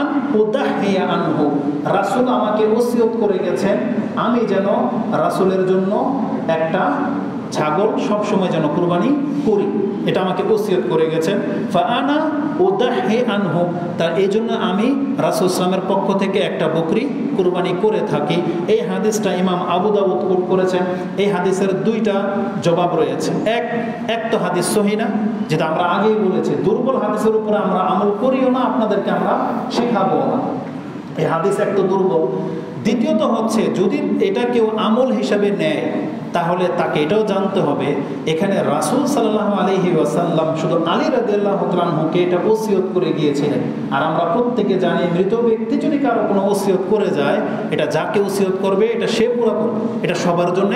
আন উদাহিয়া আনহু, রাসূল আমাকে ওসিয়ত করে গেছেন আমি যেন রাসূলের জন্য একটা ছাগল সবসময় যেন কুরবানি করি, এটা আমাকে ওসিয়ত করে গেছেন। ফাআনা উদাহি আনহু, তার এই জন্য আমি রাসূল সাল্লামের পক্ষ থেকে একটা বকরি কুরবানি করে থাকি। এই হাদিসটা ইমাম আবু দাউদ কোট করেছেন। এই হাদিসের 2টা জবাব রয়েছে। এক তো হাদিস সহিহ না, যেটা আমরা আগেই বলেছি, দুর্বল হাদিসের উপরে আমরা আমল করিও না, আপনাদেরকে আমরা শেখাবো না। এই হাদিস এক তো দুর্বল। দ্বিতীয়ত হচ্ছে যদি এটা কেউ আমল হিসাবে নেয় তাহলে তাকে এটাও জানতে হবে এখানে রাসূল সাল্লাল্লাহু আলাইহি ওয়াসাল্লাম শুধু আলী রাদিয়াল্লাহু তাআলা আনহুকে এটা ওসিয়ত করে গিয়েছিলেন। আর আমরা প্রত্যেকে জানি মৃত ব্যক্তি যদি কারো কোনো ওসিয়ত করে যায়, এটা যাকে ওসিয়ত করবে এটা সে পুরো করবে, এটা সবার জন্য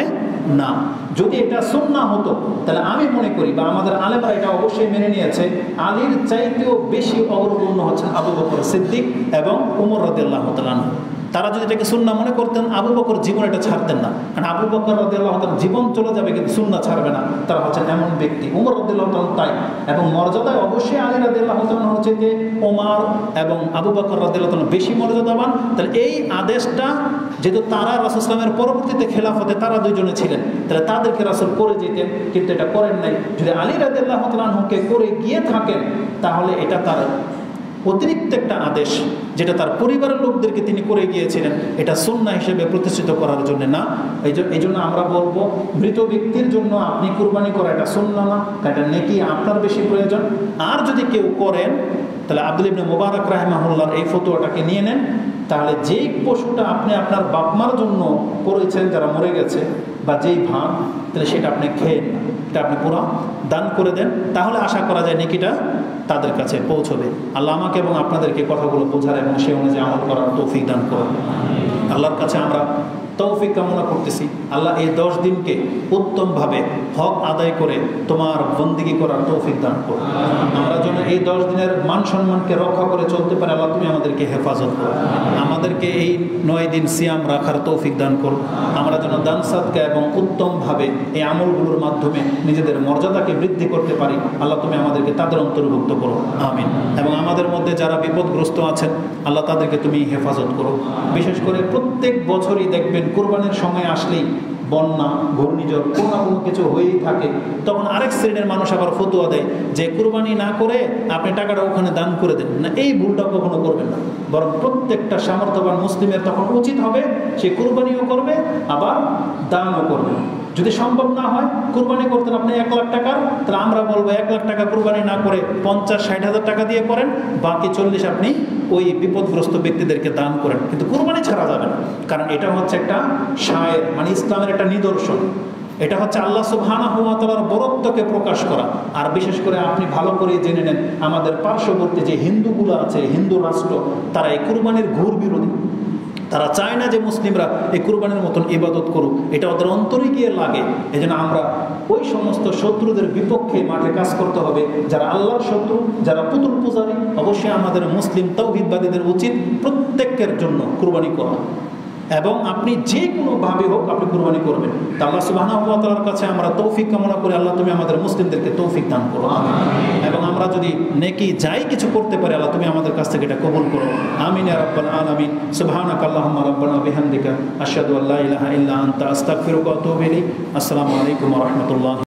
না। যদি এটা সুন্নাহ হতো তাহলে আমি মনে করি বা আমাদের আলেমরা এটা অবশ্যই মেনে নিয়েছে, আলীর চাইতেও বেশি অগ্রগণ্য হচ্ছেন আবু বকর সিদ্দিক এবং ওমর রাদিয়াল্লাহু তাআলা আনহু। তারা যদি এটাকে সুন্নাহ মনে করতেন, আবু বকর জীবন এটা ছাড়তেন না। কারণ আবু বকর রাদিয়াল্লাহু তাআলা জীবন চলে যাবে কিন্তু সুন্নাহ ছাড়বে না, তারা হচ্ছেন এমন ব্যক্তি। ওমর রাদিয়াল্লাহু তাআলা তাই, এবং মর্যাদায় অবশ্যই আলী রাদিয়াল্লাহু তাআলা হচ্ছে যে ওমর এবং আবু বকর রাদিয়াল্লাহু তাআলা বেশি মর্যাদাবান। তাহলে এই আদেশটা যেহেতু তারা রাসূল সাল্লাল্লাহু আলাইহি ওয়াসাল্লামের পরবর্তীতে খেলাফতে তারা 2 জনে ছিলেন, তাহলে তাদেরকে রাসূল করে যেতেন, কিন্তু এটা করেন নাই। যদি আলী রাদিয়াল্লাহু তাআলা আনহুকে করে গিয়ে থাকেন তাহলে এটা তার অতিরিক্ত একটা আদেশ, যেটা তার পরিবারের লোকদেরকে তিনি করে গিয়েছিলেন, এটা সুন্নাহ হিসেবে প্রতিষ্ঠিত করার জন্য না। এই জন্য আমরা বলবো মৃত ব্যক্তির জন্য আপনি কুরবানি করা এটা সুন্নাহ না, এটা নেকি আপনার বেশি প্রয়োজন। আর যদি কেউ করেন তাহলে আব্দুল্লাহ ইবনে মুবারক রাহিমাহুল্লাহর এই ফতোয়াটাকে নিয়ে নেন, তাহলে যেই পশুটা আপনি আপনার বাপমার জন্য করেছেন যারা মরে গেছে, বা যেই ভাগ, তাহলে সেটা আপনি খেয়েন, এটা আপনি পুরো দান করে দেন, তাহলে আশা করা যায় নেকিটা তাদের কাছে পৌঁছবে। আল্লাহ আমাকে এবং আপনাদেরকে কথাগুলো বোঝার এবং সে অনুযায়ী আমল করার তৌফিক দান করুন। আল্লাহর কাছে আমরা তৌফিক কামনা করতেছি আল্লাহ এই 10 দিনকে উত্তমভাবে হক আদায় করে তোমার বন্দিগি করার তৌফিক দান করো। আমরা যেন এই 10 দিনের মান সম্মানকে রক্ষা করে চলতে পারি, আল্লাহ তুমি আমাদেরকে হেফাজত করো। আমাদেরকে এই 9 দিন সিয়াম রাখার তৌফিক দান করো। আমরা যেন দান সাদকা এবং উত্তমভাবে এই আমলগুলোর মাধ্যমে নিজেদের মর্যাদাকে বৃদ্ধি করতে পারি, আল্লাহ তুমি আমাদেরকে তাদের অন্তর্ভুক্ত করো, আমিন। এবং আমাদের মধ্যে যারা বিপদগ্রস্ত আছেন আল্লাহ তাদেরকে তুমি হেফাজত করো। বিশেষ করে প্রত্যেক বছরই দেখবেন কুরবানির সময় আসলেই বন্যা, ঘূর্ণিঝড়, কোনো না কোনো কিছু হয়েই থাকে। তখন আরেক শ্রেণীর মানুষ আবার ফতোয়া দেয় যে কুরবানি না করে আপনি টাকাটা ওখানে দান করে দেন না। এই ভুলটা কখনো করবেন না, বরং প্রত্যেকটা সামর্থ্যবান মুসলিমের তখন উচিত হবে সে কুরবানিও করবে আবার দানও করবে। যদি সম্ভব না হয় কুরবানি করতেন আপনি 1 লাখ টাকার, তাহলে আমরা বলবো 1 লাখ টাকা কুরবানি না করে 50-60 হাজার টাকা দিয়ে করেন, বাকি 40 আপনি ওই বিপদগ্রস্ত ব্যক্তিদেরকে দান করেন, কিন্তু কুরবানি ছাড়া যাবে না। কারণ এটা হচ্ছে একটা শায়ের, মানে ইসলামের একটা নিদর্শন। এটা হচ্ছে আল্লাহ সুবহানাহু ওয়া তাআলার বরত্বকে প্রকাশ করা। আর বিশেষ করে আপনি ভালো করে জেনে নেন আমাদের পার্শ্ববর্তী যে হিন্দুগুলো আছে, হিন্দু রাষ্ট্র, তারা এই কুরবানির ঘোর বিরোধী। তারা চায় না যে মুসলিমরা এই কুরবানির মতন ইবাদত করুক, এটা ওদের অন্তরে গিয়ে লাগে। এই জন্য আমরা ওই সমস্ত শত্রুদের বিপক্ষে মাঠে কাজ করতে হবে। যারা আল্লাহর শত্রু, যারা পুতুল পূজারী, অবশ্যই আমাদের মুসলিম তাওহীদবাদীদের উচিত প্রত্যেকের জন্য কুরবানি করা, এবং আপনি যে কোনোভাবে হোক আপনি কুরবানি করবেন। তা আল্লাহ সুবহানাহু ওয়া তাআলার কাছে আমরা তৌফিক কামনা করি, আল্লাহ তুমি আমাদের মুসলিমদেরকে তৌফিক দান করো, এবং আমরা যদি নেকি যাই কিছু করতে পারি আল্লাহ তুমি আমাদের কাছ থেকে এটা কবুল করো, আমিন ইয়া রাব্বাল আলামিন। সুবহানাকা আল্লাহুম্মা রাব্বানা বিহামদিকা আশহাদু আল্লা ইলাহা ইল্লা আনতা আস্তাগফিরুকা ওয়া আতুবু ইলাইক। আসসালামু আলাইকুম ওয়া রাহমাতুল্লাহ।